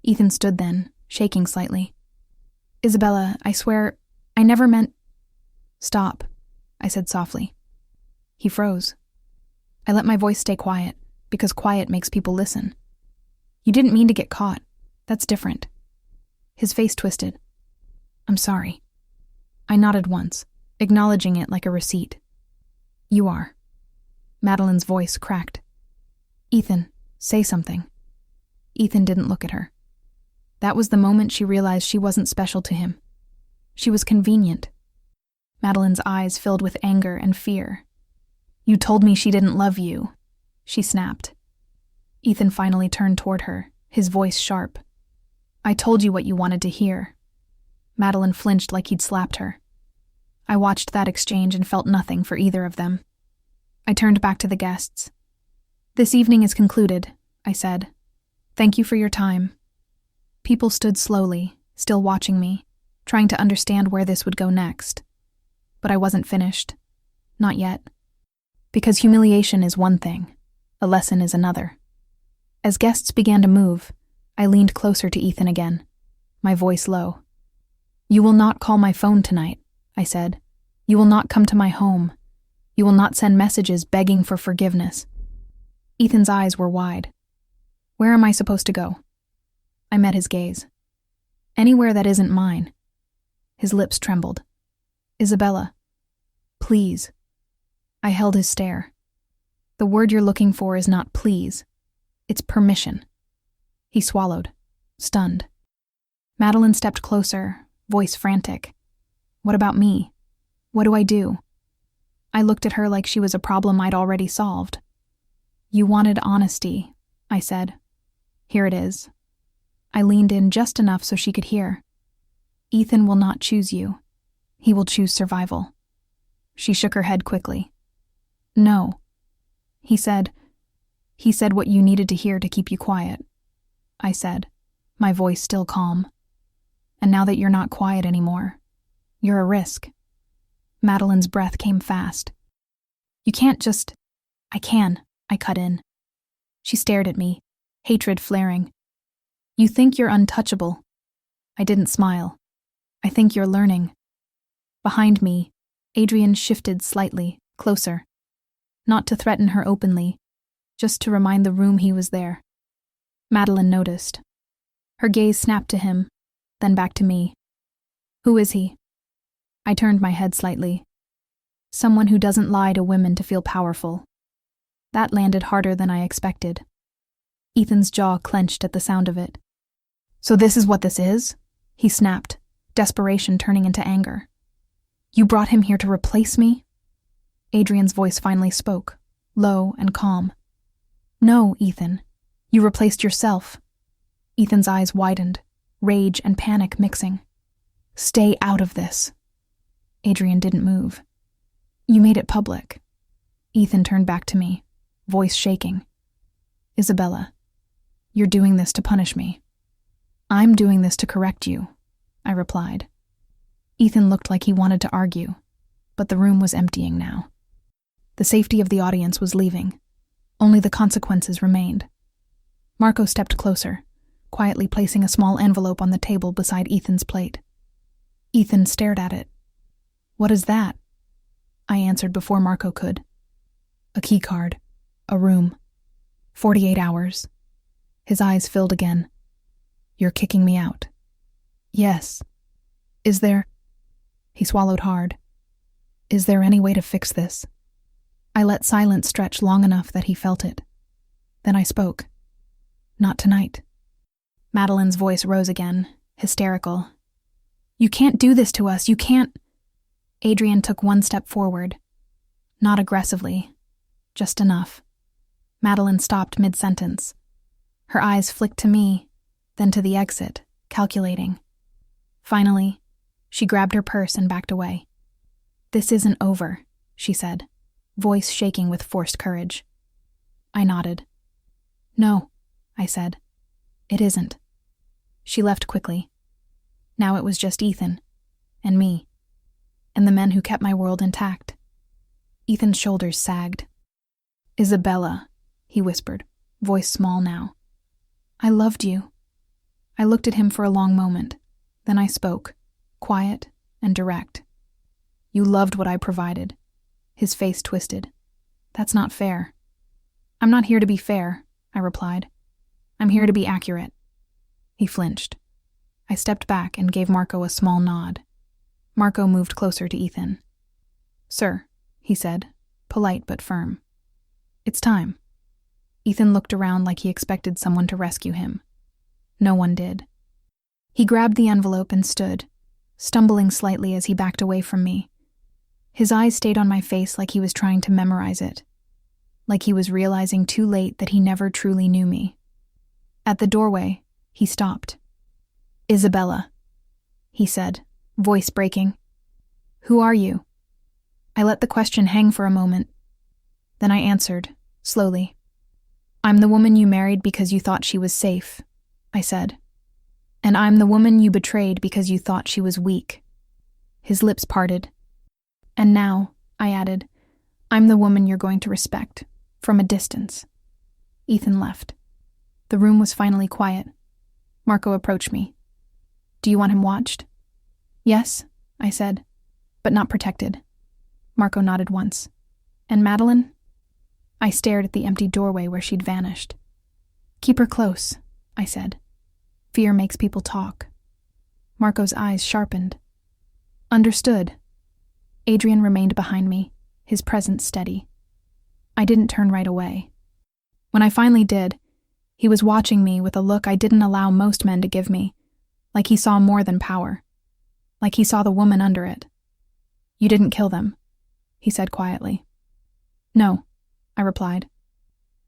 Ethan stood then, shaking slightly. Isabella, I swear, I never meant... Stop, I said softly. He froze. I let my voice stay quiet, because quiet makes people listen. You didn't mean to get caught. That's different. His face twisted. I'm sorry. I nodded once, acknowledging it like a receipt. You are. Madeline's voice cracked. Ethan, say something. Ethan didn't look at her. That was the moment she realized she wasn't special to him. She was convenient. Madeline's eyes filled with anger and fear. You told me she didn't love you, she snapped. Ethan finally turned toward her, his voice sharp. I told you what you wanted to hear. Madeline flinched like he'd slapped her. I watched that exchange and felt nothing for either of them. I turned back to the guests. This evening is concluded, I said. Thank you for your time. People stood slowly, still watching me, trying to understand where this would go next. But I wasn't finished. Not yet. Because humiliation is one thing, a lesson is another. As guests began to move, I leaned closer to Ethan again, my voice low. You will not call my phone tonight, I said. You will not come to my home. You will not send messages begging for forgiveness. Ethan's eyes were wide. Where am I supposed to go? I met his gaze. Anywhere that isn't mine. His lips trembled. Isabella, please. I held his stare. The word you're looking for is not please. It's permission. He swallowed, stunned. Madeline stepped closer, voice frantic. What about me? What do I do? I looked at her like she was a problem I'd already solved. You wanted honesty, I said. Here it is. I leaned in just enough so she could hear. Ethan will not choose you. He will choose survival. She shook her head quickly. No. He said what you needed to hear to keep you quiet. I said, my voice still calm. And now that you're not quiet anymore, you're a risk. Madeline's breath came fast. You can't just... I can, I cut in. She stared at me, hatred flaring. You think you're untouchable. I didn't smile. I think you're learning. Behind me, Adrian shifted slightly, closer. Not to threaten her openly, just to remind the room he was there. Madeline noticed. Her gaze snapped to him, then back to me. Who is he? I turned my head slightly. Someone who doesn't lie to women to feel powerful. That landed harder than I expected. Ethan's jaw clenched at the sound of it. So this is what this is? He snapped, desperation turning into anger. You brought him here to replace me? Adrian's voice finally spoke, low and calm. No, Ethan. You replaced yourself. Ethan's eyes widened, rage and panic mixing. Stay out of this. Adrian didn't move. You made it public. Ethan turned back to me, voice shaking. Isabella, you're doing this to punish me. I'm doing this to correct you, I replied. Ethan looked like he wanted to argue, but the room was emptying now. The safety of the audience was leaving. Only the consequences remained. Marco stepped closer, quietly placing a small envelope on the table beside Ethan's plate. Ethan stared at it. What is that? I answered before Marco could. A key card. A room. 48 hours. His eyes filled again. You're kicking me out. Yes. Is there... He swallowed hard. Is there any way to fix this? I let silence stretch long enough that he felt it. Then I spoke. Not tonight. Madeline's voice rose again, hysterical. You can't do this to us, you can't... Adrian took one step forward. Not aggressively. Just enough. Madeline stopped mid-sentence. Her eyes flicked to me, then to the exit, calculating. Finally, she grabbed her purse and backed away. This isn't over, she said, voice shaking with forced courage. I nodded. No, I said. It isn't. She left quickly. Now it was just Ethan, and me, and the men who kept my world intact. Ethan's shoulders sagged. Isabella, he whispered, voice small now. I loved you. I looked at him for a long moment. Then I spoke, quiet and direct. You loved what I provided. His face twisted. That's not fair. I'm not here to be fair, I replied. I'm here to be accurate. He flinched. I stepped back and gave Marco a small nod. Marco moved closer to Ethan. Sir, he said, polite but firm. It's time. Ethan looked around like he expected someone to rescue him. No one did. He grabbed the envelope and stood, stumbling slightly as he backed away from me. His eyes stayed on my face like he was trying to memorize it, like he was realizing too late that he never truly knew me. At the doorway, he stopped. Isabella, he said, voice breaking. Who are you? I let the question hang for a moment. Then I answered, slowly. I'm the woman you married because you thought she was safe, I said. And I'm the woman you betrayed because you thought she was weak. His lips parted. And now, I added, I'm the woman you're going to respect, from a distance. Ethan left. The room was finally quiet. Marco approached me. Do you want him watched? Yes, I said, but not protected. Marco nodded once. And Madeline? I stared at the empty doorway where she'd vanished. Keep her close, I said. Fear makes people talk. Marco's eyes sharpened. Understood. Adrian remained behind me, his presence steady. I didn't turn right away. When I finally did, he was watching me with a look I didn't allow most men to give me, like he saw more than power, like he saw the woman under it. You didn't kill them, he said quietly. No, I replied.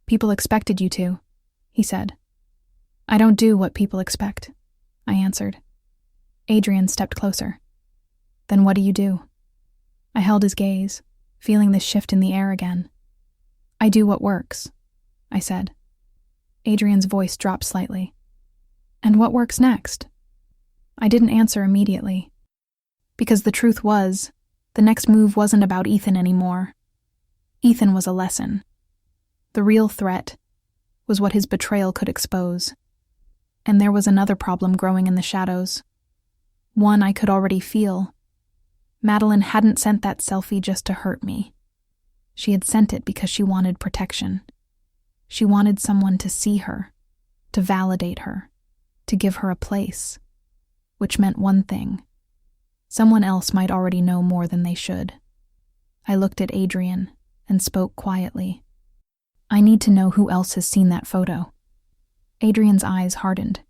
People expected you to, he said. I don't do what people expect, I answered. Adrian stepped closer. Then what do you do? I held his gaze, feeling the shift in the air again. I do what works, I said. Adrian's voice dropped slightly. And what works next? I didn't answer immediately. Because the truth was, the next move wasn't about Ethan anymore. Ethan was a lesson. The real threat was what his betrayal could expose. And there was another problem growing in the shadows. One I could already feel. Madeline hadn't sent that selfie just to hurt me. She had sent it because she wanted protection. She wanted someone to see her, to validate her, to give her a place, which meant one thing. Someone else might already know more than they should. I looked at Adrian and spoke quietly. I need to know who else has seen that photo. Adrian's eyes hardened.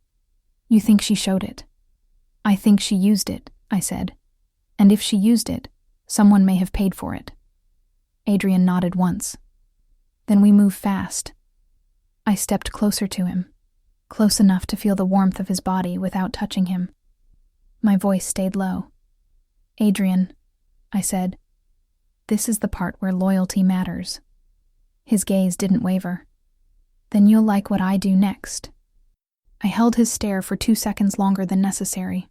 You think she showed it? I think she used it, I said. And if she used it, someone may have paid for it. Adrian nodded once. Then we moved fast. I stepped closer to him, close enough to feel the warmth of his body without touching him. My voice stayed low. Adrian, I said, this is the part where loyalty matters. His gaze didn't waver. Then you'll like what I do next. I held his stare for 2 seconds longer than necessary.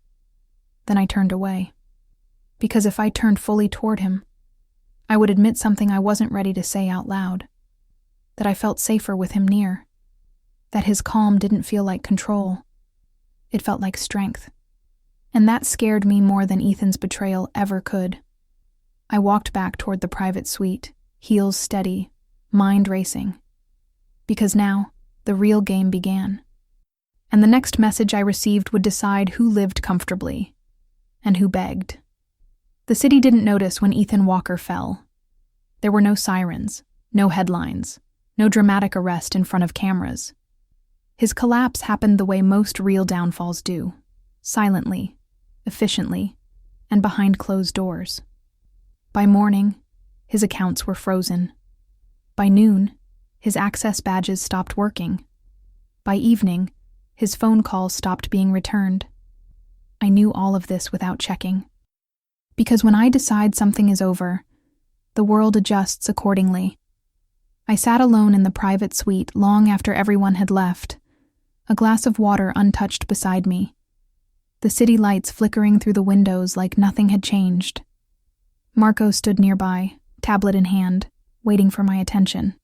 Then I turned away. Because if I turned fully toward him, I would admit something I wasn't ready to say out loud. That I felt safer with him near. That his calm didn't feel like control. It felt like strength. And that scared me more than Ethan's betrayal ever could. I walked back toward the private suite, heels steady, mind racing. Because now, the real game began. And the next message I received would decide who lived comfortably and who begged. The city didn't notice when Ethan Walker fell. There were no sirens, no headlines, no dramatic arrest in front of cameras. His collapse happened the way most real downfalls do, silently, efficiently, and behind closed doors. By morning, his accounts were frozen. By noon, his access badges stopped working. By evening, his phone calls stopped being returned. I knew all of this without checking. Because when I decide something is over, the world adjusts accordingly. I sat alone in the private suite long after everyone had left, a glass of water untouched beside me, the city lights flickering through the windows like nothing had changed. Marco stood nearby, tablet in hand, waiting for my attention.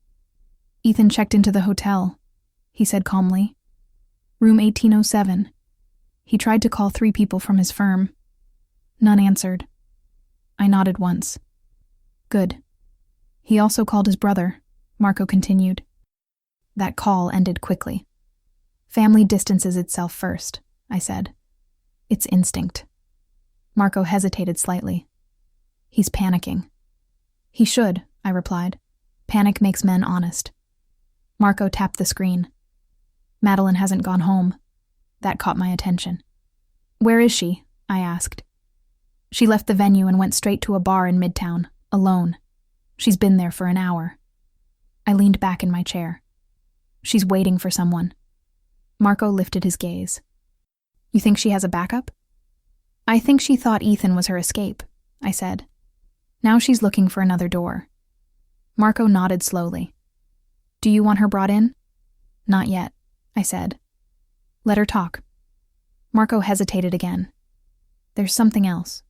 Ethan checked into the hotel, he said calmly. Room 1807. He tried to call 3 people from his firm. None answered. I nodded once. Good. He also called his brother, Marco continued. That call ended quickly. Family distances itself first, I said. It's instinct. Marco hesitated slightly. He's panicking. He should, I replied. Panic makes men honest. Marco tapped the screen. Madeline hasn't gone home. That caught my attention. Where is she? I asked. She left the venue and went straight to a bar in Midtown, alone. She's been there for an hour. I leaned back in my chair. She's waiting for someone. Marco lifted his gaze. You think she has a backup? I think she thought Ethan was her escape, I said. Now she's looking for another door. Marco nodded slowly. Do you want her brought in? Not yet, I said. Let her talk. Marco hesitated again. There's something else.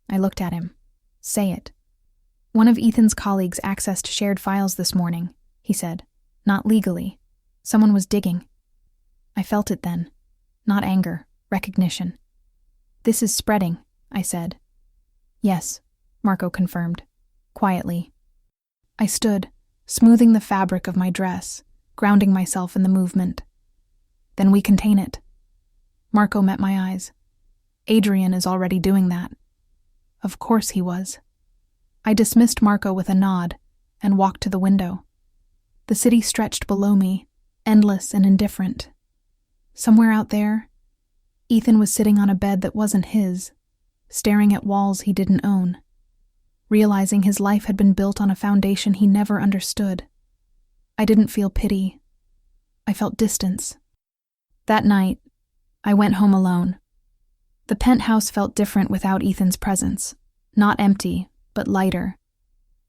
I looked at him. Say it. One of Ethan's colleagues accessed shared files this morning, he said. Not legally. Someone was digging. I felt it then. Not anger, recognition. This is spreading, I said. Yes, Marco confirmed, quietly. I stood, smoothing the fabric of my dress, grounding myself in the movement. Then we contain it. Marco met my eyes. Adrian is already doing that. Of course he was. I dismissed Marco with a nod and walked to the window. The city stretched below me, endless and indifferent. Somewhere out there, Ethan was sitting on a bed that wasn't his, staring at walls he didn't own, realizing his life had been built on a foundation he never understood. I didn't feel pity. I felt distance. That night, I went home alone. The penthouse felt different without Ethan's presence, not empty, but lighter,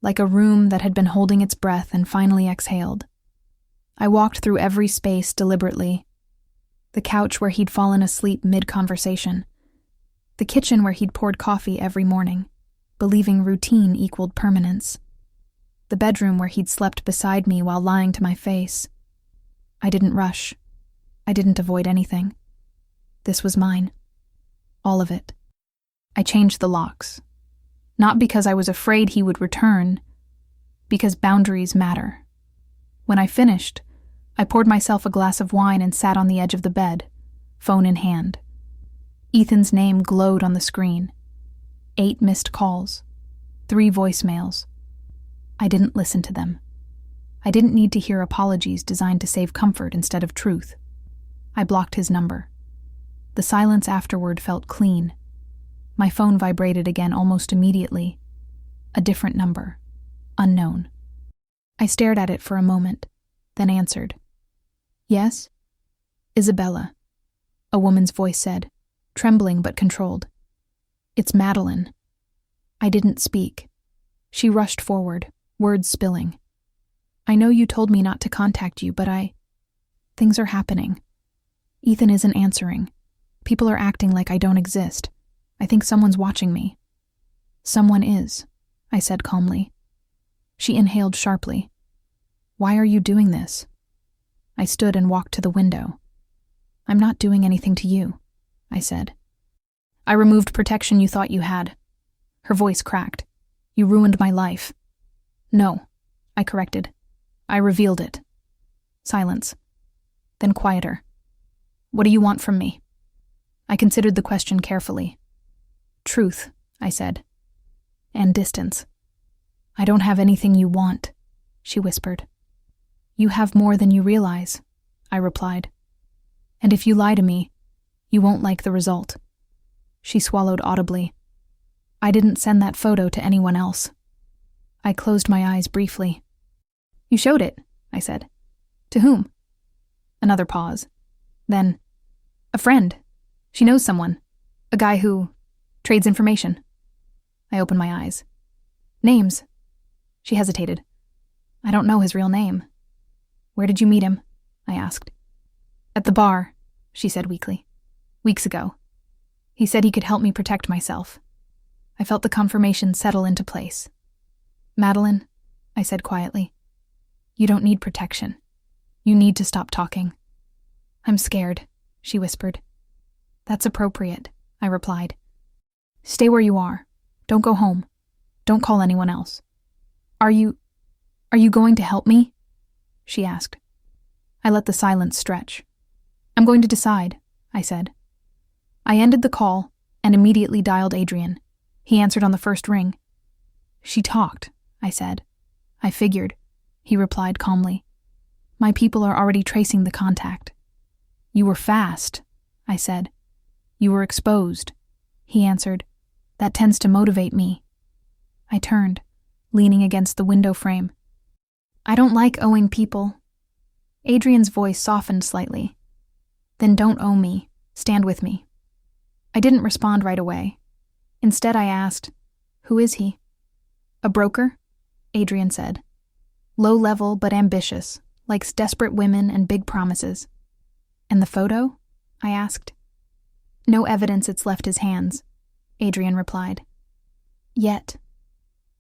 like a room that had been holding its breath and finally exhaled. I walked through every space deliberately. The couch where he'd fallen asleep mid-conversation. The kitchen where he'd poured coffee every morning, believing routine equaled permanence. The bedroom where he'd slept beside me while lying to my face. I didn't rush. I didn't avoid anything. This was mine. All of it. I changed the locks. Not because I was afraid he would return, because boundaries matter. When I finished, I poured myself a glass of wine and sat on the edge of the bed, phone in hand. Ethan's name glowed on the screen. 8 missed calls. 3 voicemails. I didn't listen to them. I didn't need to hear apologies designed to save comfort instead of truth. I blocked his number. The silence afterward felt clean. My phone vibrated again almost immediately. A different number. Unknown. I stared at it for a moment, then answered. Yes? Isabella, a woman's voice said, trembling but controlled. It's Madeline. I didn't speak. She rushed forward, words spilling. I know you told me not to contact you, but things are happening. Ethan isn't answering. People are acting like I don't exist. I think someone's watching me. Someone is, I said calmly. She inhaled sharply. Why are you doing this? I stood and walked to the window. I'm not doing anything to you, I said. I removed protection you thought you had. Her voice cracked. You ruined my life. No, I corrected. I revealed it. Silence. Then quieter. What do you want from me? I considered the question carefully. Truth, I said. And distance. I don't have anything you want, she whispered. You have more than you realize, I replied. And if you lie to me, you won't like the result. She swallowed audibly. I didn't send that photo to anyone else. I closed my eyes briefly. You showed it, I said. To whom? Another pause. Then, a friend. She knows someone. A guy who trades information. I opened my eyes. Names. She hesitated. I don't know his real name. Where did you meet him? I asked. At the bar, she said weakly. Weeks ago. He said he could help me protect myself. I felt the confirmation settle into place. Madeline, I said quietly, you don't need protection. You need to stop talking. I'm scared, she whispered. That's appropriate, I replied. Stay where you are. Don't go home. Don't call anyone else. Are you going to help me? She asked. I let the silence stretch. I'm going to decide, I said. I ended the call and immediately dialed Adrian. He answered on the first ring. She talked, I said. I figured, he replied calmly. My people are already tracing the contact. You were fast, I said. You were exposed, he answered. That tends to motivate me. I turned, leaning against the window frame. I don't like owing people. Adrian's voice softened slightly. Then don't owe me. Stand with me. I didn't respond right away. Instead, I asked, who is he? A broker? Adrian said. Low level but ambitious, likes desperate women and big promises. And the photo? I asked. No evidence it's left his hands, Adrian replied. Yet.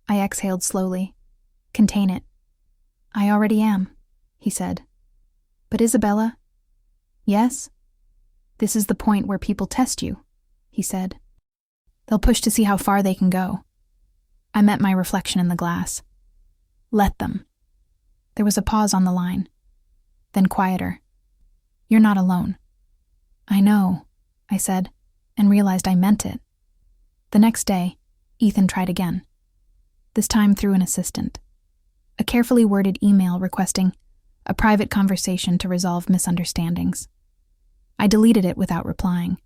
I exhaled slowly. Contain it. I already am, he said. But Isabella? Yes? This is the point where people test you, he said. They'll push to see how far they can go. I met my reflection in the glass. Let them. There was a pause on the line. Then quieter. You're not alone. I know, I said, and realized I meant it. The next day, Ethan tried again. This time through an assistant. A carefully worded email requesting a private conversation to resolve misunderstandings. I deleted it without replying.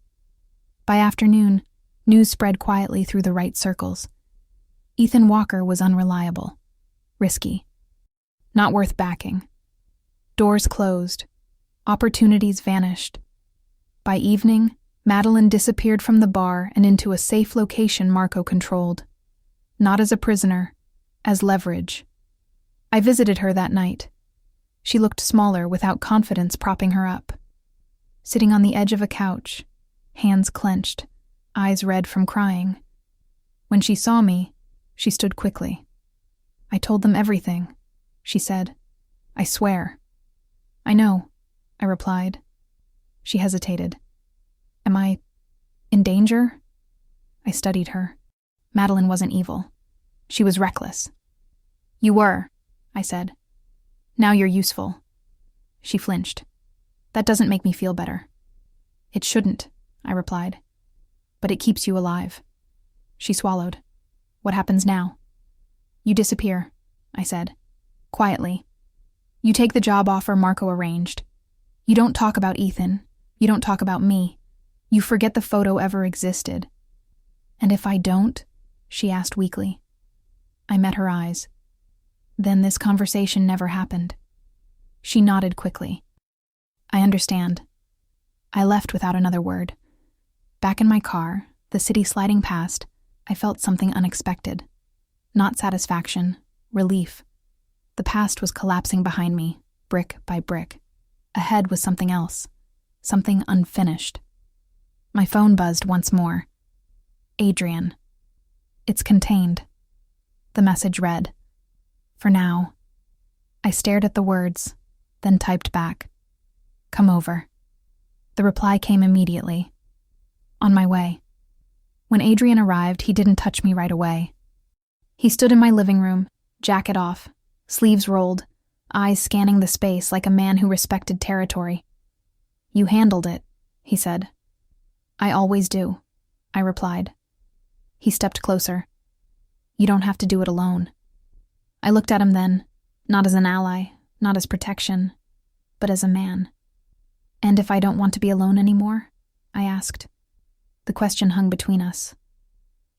By afternoon, news spread quietly through the right circles. Ethan Walker was unreliable, risky, not worth backing. Doors closed. Opportunities vanished. By evening, Madeline disappeared from the bar and into a safe location Marco controlled. Not as a prisoner, as leverage. I visited her that night. She looked smaller, without confidence propping her up. Sitting on the edge of a couch, hands clenched, eyes red from crying. When she saw me, she stood quickly. I told them everything, she said. I swear. I know, I replied. She hesitated. Am I in danger? I studied her. Madeline wasn't evil. She was reckless. You were, I said. Now you're useful. She flinched. That doesn't make me feel better. It shouldn't, I replied. But it keeps you alive. She swallowed. What happens now? You disappear, I said, quietly. You take the job offer Marco arranged. You don't talk about Ethan. You don't talk about me. You forget the photo ever existed. And if I don't? She asked weakly. I met her eyes. Then this conversation never happened. She nodded quickly. I understand. I left without another word. Back in my car, the city sliding past, I felt something unexpected. Not satisfaction, relief. The past was collapsing behind me, brick by brick. Ahead was something else, something unfinished. My phone buzzed once more. Adrian. It's contained. The message read, for now. I stared at the words, then typed back. Come over. The reply came immediately. On my way. When Adrian arrived, he didn't touch me right away. He stood in my living room, jacket off, sleeves rolled, eyes scanning the space like a man who respected territory. You handled it, he said. I always do, I replied. He stepped closer. You don't have to do it alone. I looked at him then, not as an ally, not as protection, but as a man. And if I don't want to be alone anymore? I asked. The question hung between us.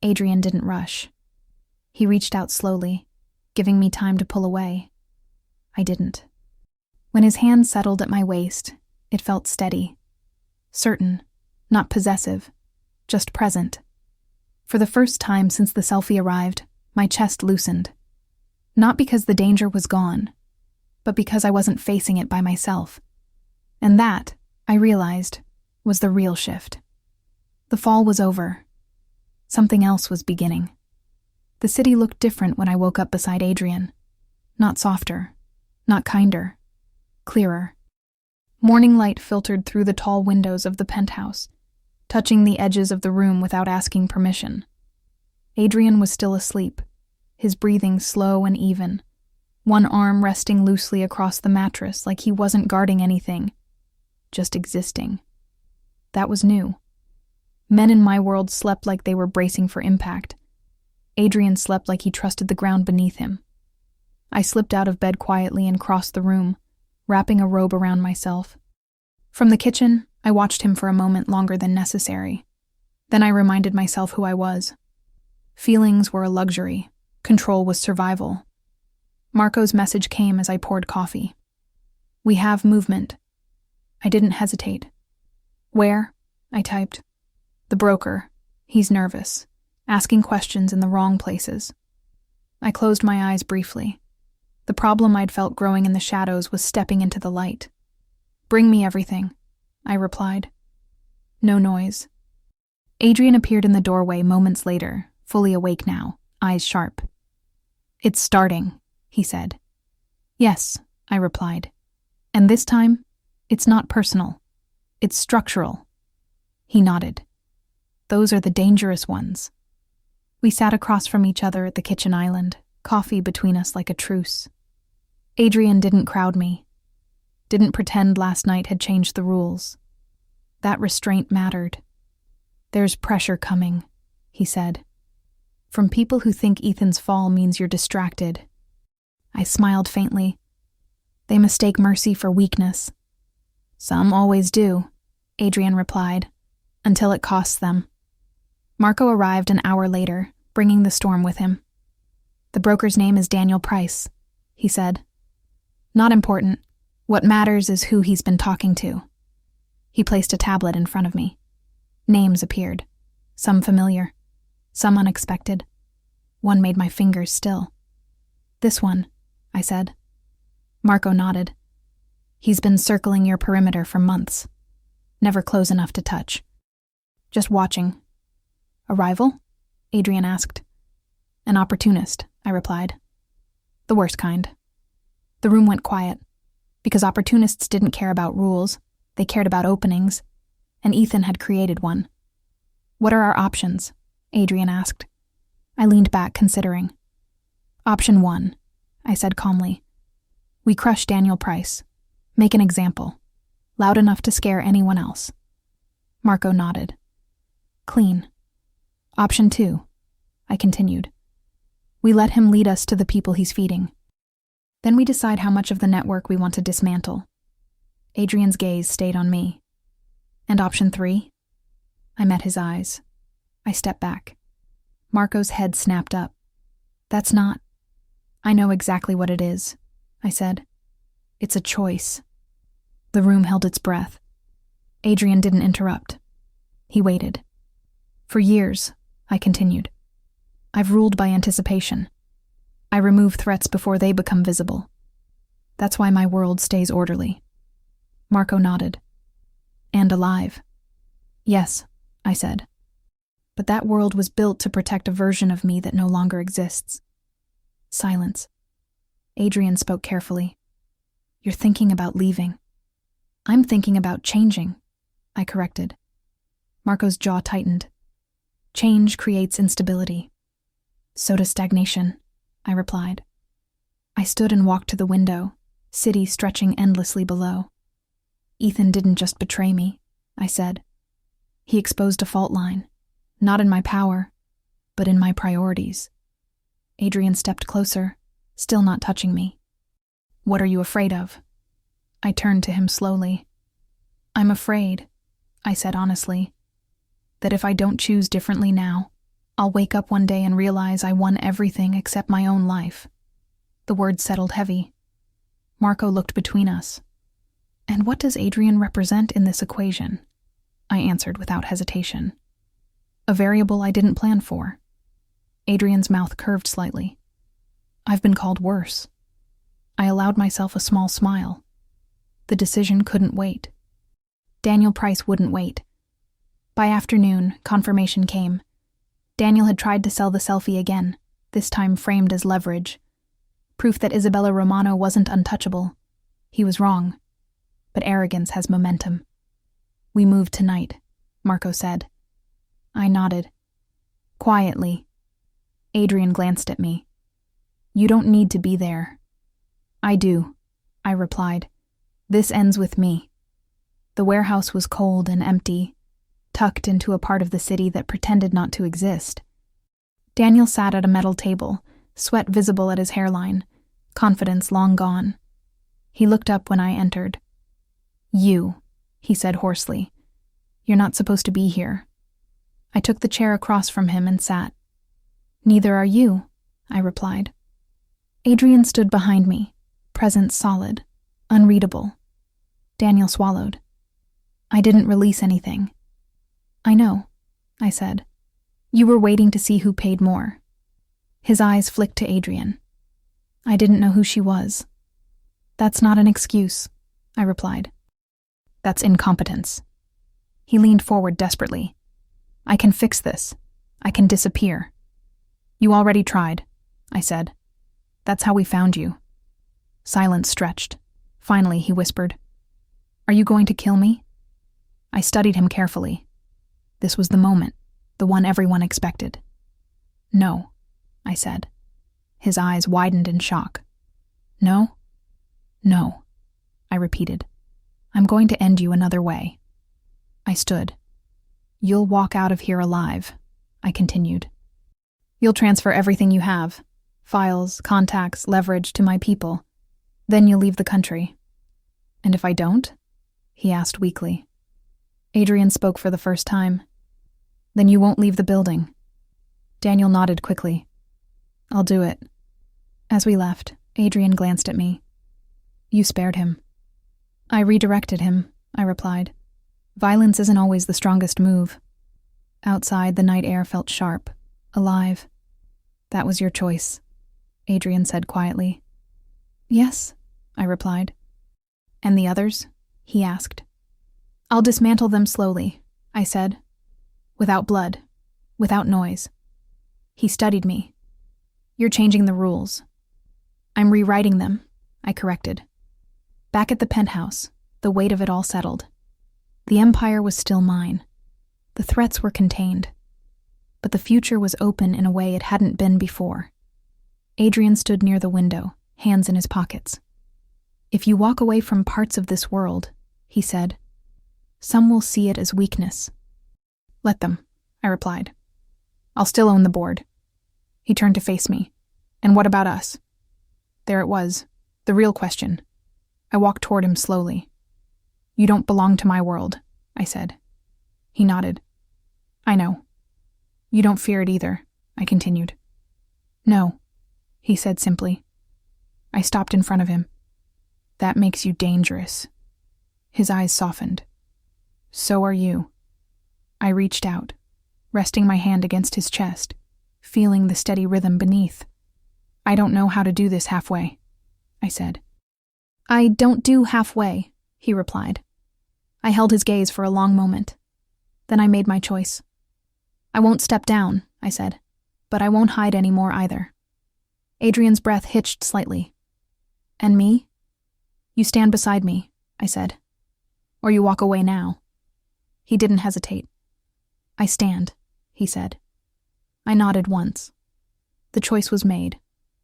Adrian didn't rush. He reached out slowly, giving me time to pull away. I didn't. When his hand settled at my waist, it felt steady. Certain, not possessive, just present. For the first time since the selfie arrived, my chest loosened. Not because the danger was gone, but because I wasn't facing it by myself. And that, I realized, was the real shift. The fall was over. Something else was beginning. The city looked different when I woke up beside Adrian. Not softer, not kinder, clearer. Morning light filtered through the tall windows of the penthouse, touching the edges of the room without asking permission. Adrian was still asleep, his breathing slow and even, one arm resting loosely across the mattress like he wasn't guarding anything, just existing. That was new. Men in my world slept like they were bracing for impact. Adrian slept like he trusted the ground beneath him. I slipped out of bed quietly and crossed the room, wrapping a robe around myself. From the kitchen, I watched him for a moment longer than necessary. Then I reminded myself who I was. Feelings were a luxury. Control was survival. Marco's message came as I poured coffee. We have movement. I didn't hesitate. Where? I typed. The broker. He's nervous, asking questions in the wrong places. I closed my eyes briefly. The problem I'd felt growing in the shadows was stepping into the light. Bring me everything, I replied. No noise. Adrian appeared in the doorway moments later, fully awake now, eyes sharp. It's starting, he said. Yes, I replied. And this time, it's not personal. It's structural. He nodded. Those are the dangerous ones. We sat across from each other at the kitchen island, coffee between us like a truce. Adrian didn't crowd me. Didn't pretend last night had changed the rules. That restraint mattered. There's pressure coming, he said. From people who think Ethan's fall means you're distracted. I smiled faintly. They mistake mercy for weakness. Some always do, Adrian replied, until it costs them. Marco arrived an hour later, bringing the storm with him. The broker's name is Daniel Price, he said. Not important. What matters is who he's been talking to. He placed a tablet in front of me. Names appeared, some familiar, some unexpected. One made my fingers still. This one, I said. Marco nodded. He's been circling your perimeter for months. Never close enough to touch. Just watching. A rival? Adrian asked. An opportunist, I replied. The worst kind. The room went quiet, because opportunists didn't care about rules, they cared about openings, and Ethan had created one. What are our options? Adrian asked. I leaned back, considering. Option 1, I said calmly. We crush Daniel Price. Make an example. Loud enough to scare anyone else. Marco nodded. Clean. Option 2, I continued. We let him lead us to the people he's feeding. Then we decide how much of the network we want to dismantle. Adrian's gaze stayed on me. And option 3? I met his eyes. I stepped back. Marco's head snapped up. That's not. I know exactly what it is, I said. It's a choice. The room held its breath. Adrian didn't interrupt. He waited. For years, I continued. I've ruled by anticipation. I remove threats before they become visible. That's why my world stays orderly. Marco nodded. And alive. Yes, I said. But that world was built to protect a version of me that no longer exists. Silence. Adrian spoke carefully. You're thinking about leaving. I'm thinking about changing, I corrected. Marco's jaw tightened. Change creates instability. So does stagnation, I replied. I stood and walked to the window, city stretching endlessly below. Ethan didn't just betray me, I said. He exposed a fault line, not in my power, but in my priorities. Adrian stepped closer, still not touching me. What are you afraid of? I turned to him slowly. I'm afraid, I said honestly, that if I don't choose differently now, I'll wake up one day and realize I won everything except my own life. The words settled heavy. Marco looked between us. And what does Adrian represent in this equation? I answered without hesitation. A variable I didn't plan for. Adrian's mouth curved slightly. I've been called worse. I allowed myself a small smile. The decision couldn't wait. Daniel Price wouldn't wait. By afternoon, confirmation came. Daniel had tried to sell the Selfie again, this time framed as leverage. Proof that Isabella Romano wasn't untouchable. He was wrong. But arrogance has momentum. We move tonight, Marco said. I nodded. Quietly. Adrian glanced at me. You don't need to be there. I do, I replied. This ends with me. The warehouse was cold and empty, tucked into a part of the city that pretended not to exist. Daniel sat at a metal table, sweat visible at his hairline, confidence long gone. He looked up when I entered. You, he said hoarsely. You're not supposed to be here. I took the chair across from him and sat. Neither are you, I replied. Adrian stood behind me, presence solid, unreadable. Daniel swallowed. I didn't release anything. I know, I said. You were waiting to see who paid more. His eyes flicked to Adrian. I didn't know who she was. That's not an excuse, I replied. That's incompetence. He leaned forward desperately. I can fix this. I can disappear. You already tried, I said. That's how we found you. Silence stretched. Finally, he whispered, Are you going to kill me? I studied him carefully. This was the moment, the one everyone expected. No, I said. His eyes widened in shock. No? No, I repeated. I'm going to end you another way. I stood. You'll walk out of here alive, I continued. You'll transfer everything you have, files, contacts, leverage, to my people. Then you'll leave the country. And if I don't? He asked weakly. Adrian spoke for the first time. Then you won't leave the building. Daniel nodded quickly. I'll do it. As we left, Adrian glanced at me. You spared him. I redirected him, I replied. Violence isn't always the strongest move. Outside, the night air felt sharp, alive. That was your choice, Adrian said quietly. Yes, I replied. And the others? He asked. I'll dismantle them slowly, I said. Without blood, without noise. He studied me. You're changing the rules. I'm rewriting them, I corrected. Back at the penthouse, the weight of it all settled. The empire was still mine. The threats were contained. but the future was open in a way it hadn't been before. Adrian stood near the window, hands in his pockets. "If you walk away from parts of this world," he said, "some will see it as weakness." "Let them," I replied. "I'll still own the board." He turned to face me. "And what about us?" There it was, the real question. I walked toward him slowly. "You don't belong to my world," I said. He nodded. "I know. You don't fear it either," I continued. "No," he said simply. I stopped in front of him. "That makes you dangerous." His eyes softened. "So are you." I reached out, resting my hand against his chest, feeling the steady rhythm beneath. "I don't know how to do this halfway," I said. "I don't do halfway," he replied. I held his gaze for a long moment. Then I made my choice. "I won't step down," I said, "but I won't hide anymore either." Adrian's breath hitched slightly. "And me?" "You stand beside me," I said. "Or you walk away now." He didn't hesitate. "I stand," he said. I nodded once. The choice was made,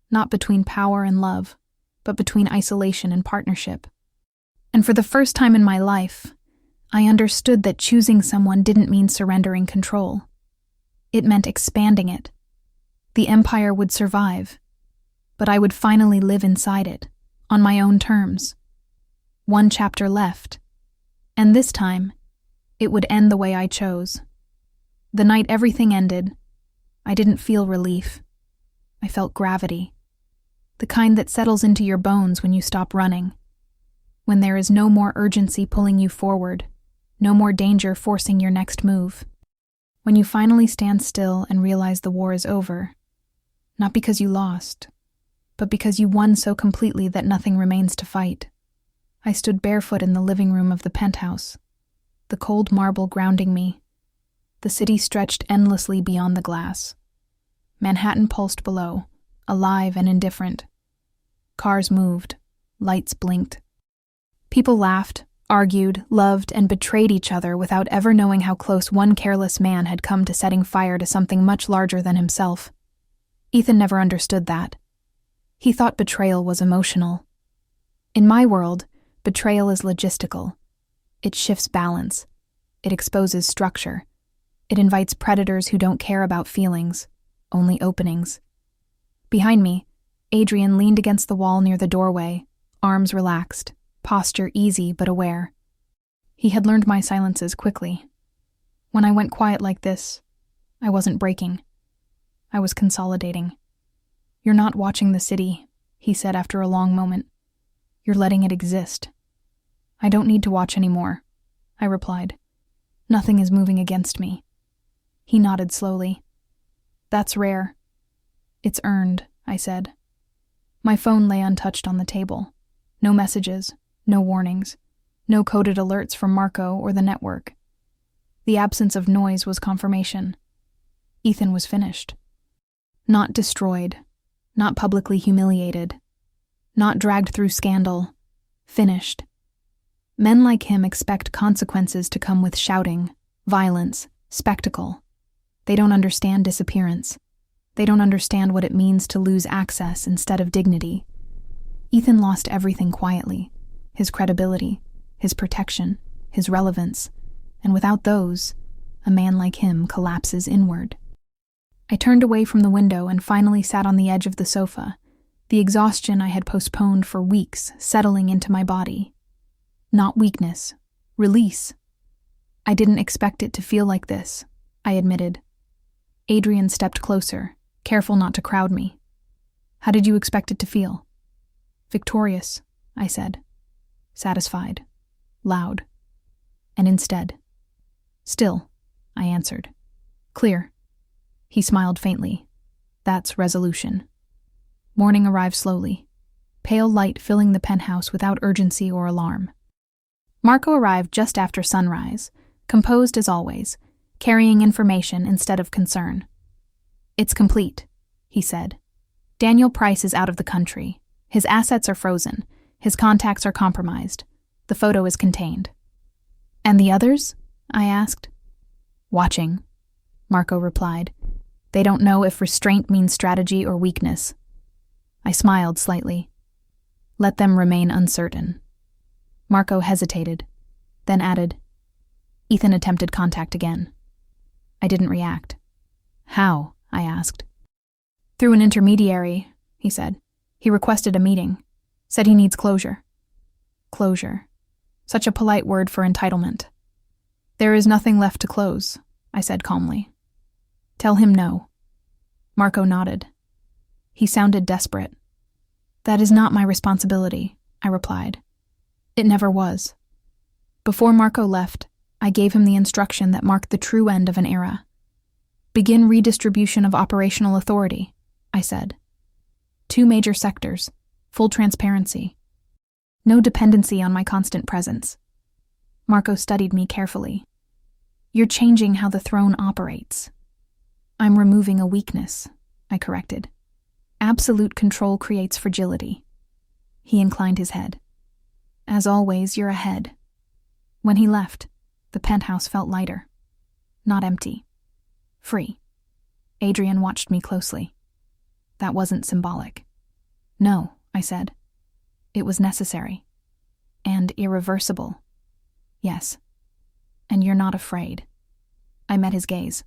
not between power and love, but between isolation and partnership. And for the first time in my life, I understood that choosing someone didn't mean surrendering control. It meant expanding it. The empire would survive, but I would finally live inside it, on my own terms. One chapter left, and this time, it would end the way I chose. The night everything ended, I didn't feel relief. I felt gravity, the kind that settles into your bones when you stop running, when there is no more urgency pulling you forward, no more danger forcing your next move. When you finally stand still and realize the war is over, not because you lost, but because you won so completely that nothing remains to fight. I stood barefoot in the living room of the penthouse, the cold marble grounding me. The city stretched endlessly beyond the glass. Manhattan pulsed below, alive and indifferent. Cars moved, lights blinked. People laughed, argued, loved, and betrayed each other without ever knowing how close one careless man had come to setting fire to something much larger than himself. Ethan never understood that. He thought betrayal was emotional. In my world, betrayal is logistical. It shifts balance. It exposes structure. It invites predators who don't care about feelings, only openings. Behind me, Adrian leaned against the wall near the doorway, arms relaxed, posture easy but aware. He had learned my silences quickly. When I went quiet like this, I wasn't breaking. I was consolidating. "You're not watching the city," he said after a long moment. "You're letting it exist." "I don't need to watch anymore," I replied. "Nothing is moving against me." He nodded slowly. "That's rare." "It's earned," I said. My phone lay untouched on the table. No messages, no warnings, no coded alerts from Marco or the network. The absence of noise was confirmation. Ethan was finished. Not destroyed, not publicly humiliated, not dragged through scandal. Finished. Men like him expect consequences to come with shouting, violence, spectacle. They don't understand disappearance. They don't understand what it means to lose access instead of dignity. Ethan lost everything quietly, his credibility, his protection, his relevance, and without those, a man like him collapses inward. I turned away from the window and finally sat on the edge of the sofa, the exhaustion I had postponed for weeks settling into my body. Not weakness, release. I didn't expect it to feel like this, I admitted. Adrian stepped closer, careful not to crowd me. "How did you expect it to feel?" "Victorious," I said. "Satisfied. Loud. And instead." "Still," I answered. "Clear." He smiled faintly. "That's resolution." Morning arrived slowly, pale light filling the penthouse without urgency or alarm. Marco arrived just after sunrise, composed as always, carrying information instead of concern. "It's complete," he said. "Daniel Price is out of the country. His assets are frozen. His contacts are compromised. The photo is contained." "And the others?" I asked. "Watching," Marco replied, They don't know if restraint means strategy or weakness. I smiled slightly. Let them remain uncertain. Marco hesitated, then added, Ethan attempted contact again. I didn't react. How? I asked. Through an intermediary, he said. He requested a meeting. Said he needs closure. Closure. Such a polite word for entitlement. There is nothing left to close, I said calmly. Tell him no. Marco nodded. He sounded desperate. That is not my responsibility, I replied. It never was. Before Marco left, I gave him the instruction that marked the true end of an era. Begin redistribution of operational authority, I said. 2 major sectors, full transparency. No dependency on my constant presence. Marco studied me carefully. You're changing how the throne operates. I'm removing a weakness, I corrected. Absolute control creates fragility. He inclined his head. As always, you're ahead. When he left, the penthouse felt lighter. Not empty. Free. Adrian watched me closely. That wasn't symbolic. No, I said. It was necessary. And irreversible. Yes. And you're not afraid. I met his gaze.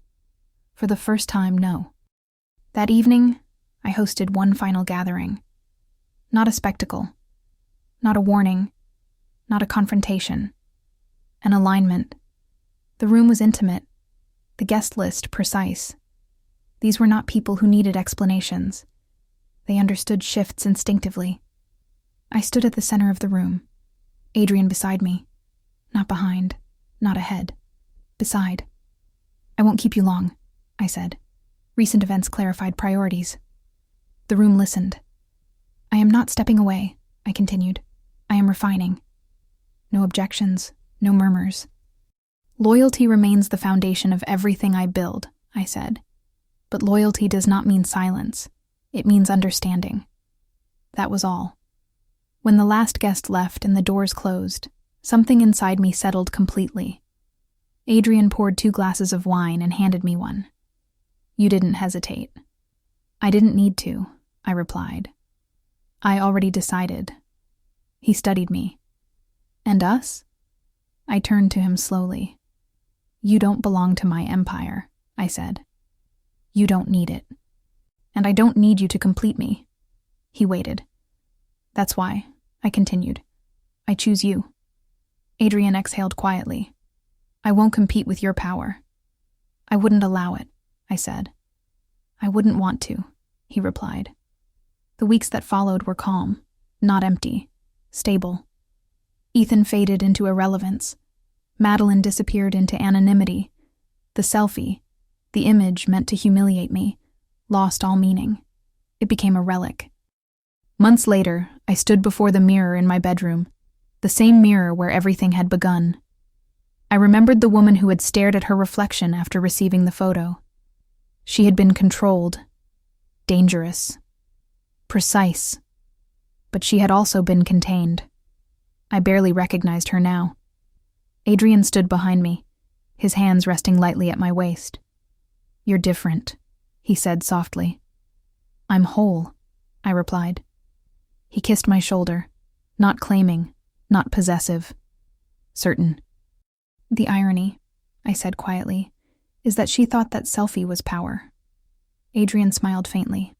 For the first time, no. That evening, I hosted one final gathering. Not a spectacle. Not a warning. Not a confrontation. An alignment. The room was intimate. The guest list precise. These were not people who needed explanations. They understood shifts instinctively. I stood at the center of the room. Adrian beside me. Not behind. Not ahead. Beside. I won't keep you long, I said. Recent events clarified priorities. The room listened. I am not stepping away, I continued. I am refining. No objections, no murmurs. Loyalty remains the foundation of everything I build, I said. But loyalty does not mean silence. It means understanding. That was all. When the last guest left and the doors closed, something inside me settled completely. Adrian poured 2 glasses of wine and handed me one. You didn't hesitate. I didn't need to, I replied. I already decided. He studied me. And us? I turned to him slowly. You don't belong to my empire, I said. You don't need it. And I don't need you to complete me. He waited. That's why, I continued. I choose you. Adrian exhaled quietly. I won't compete with your power. I wouldn't allow it, I said. I wouldn't want to, he replied. The weeks that followed were calm, not empty, stable. Ethan faded into irrelevance. Madeline disappeared into anonymity. The selfie, the image meant to humiliate me, lost all meaning. It became a relic. Months later, I stood before the mirror in my bedroom, the same mirror where everything had begun. I remembered the woman who had stared at her reflection after receiving the photo. She had been controlled, dangerous, precise, but she had also been contained. I barely recognized her now. Adrian stood behind me, his hands resting lightly at my waist. You're different, he said softly. I'm whole, I replied. He kissed my shoulder, not claiming, not possessive, certain. The irony, I said quietly, is that she thought that Selfie was power. Adrian smiled faintly.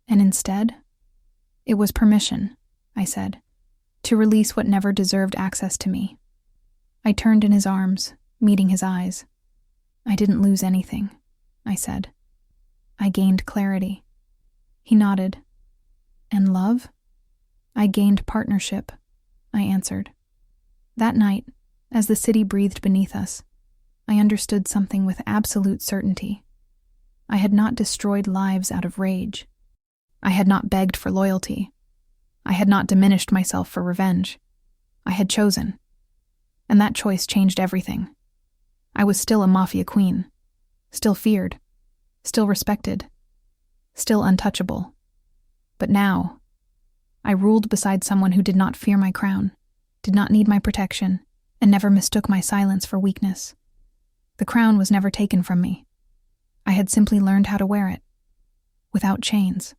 And instead, it was permission, I said, to release what never deserved access to me. I turned in his arms, meeting his eyes. I didn't lose anything, I said. I gained clarity. He nodded. And love? I gained partnership, I answered. That night, as the city breathed beneath us, I understood something with absolute certainty. I had not destroyed lives out of rage. I had not begged for loyalty. I had not diminished myself for revenge. I had chosen. And that choice changed everything. I was still a Mafia queen, still feared, still respected, still untouchable. But now, I ruled beside someone who did not fear my crown, did not need my protection, and never mistook my silence for weakness. The crown was never taken from me. I I had simply learned how to wear it. Without chains.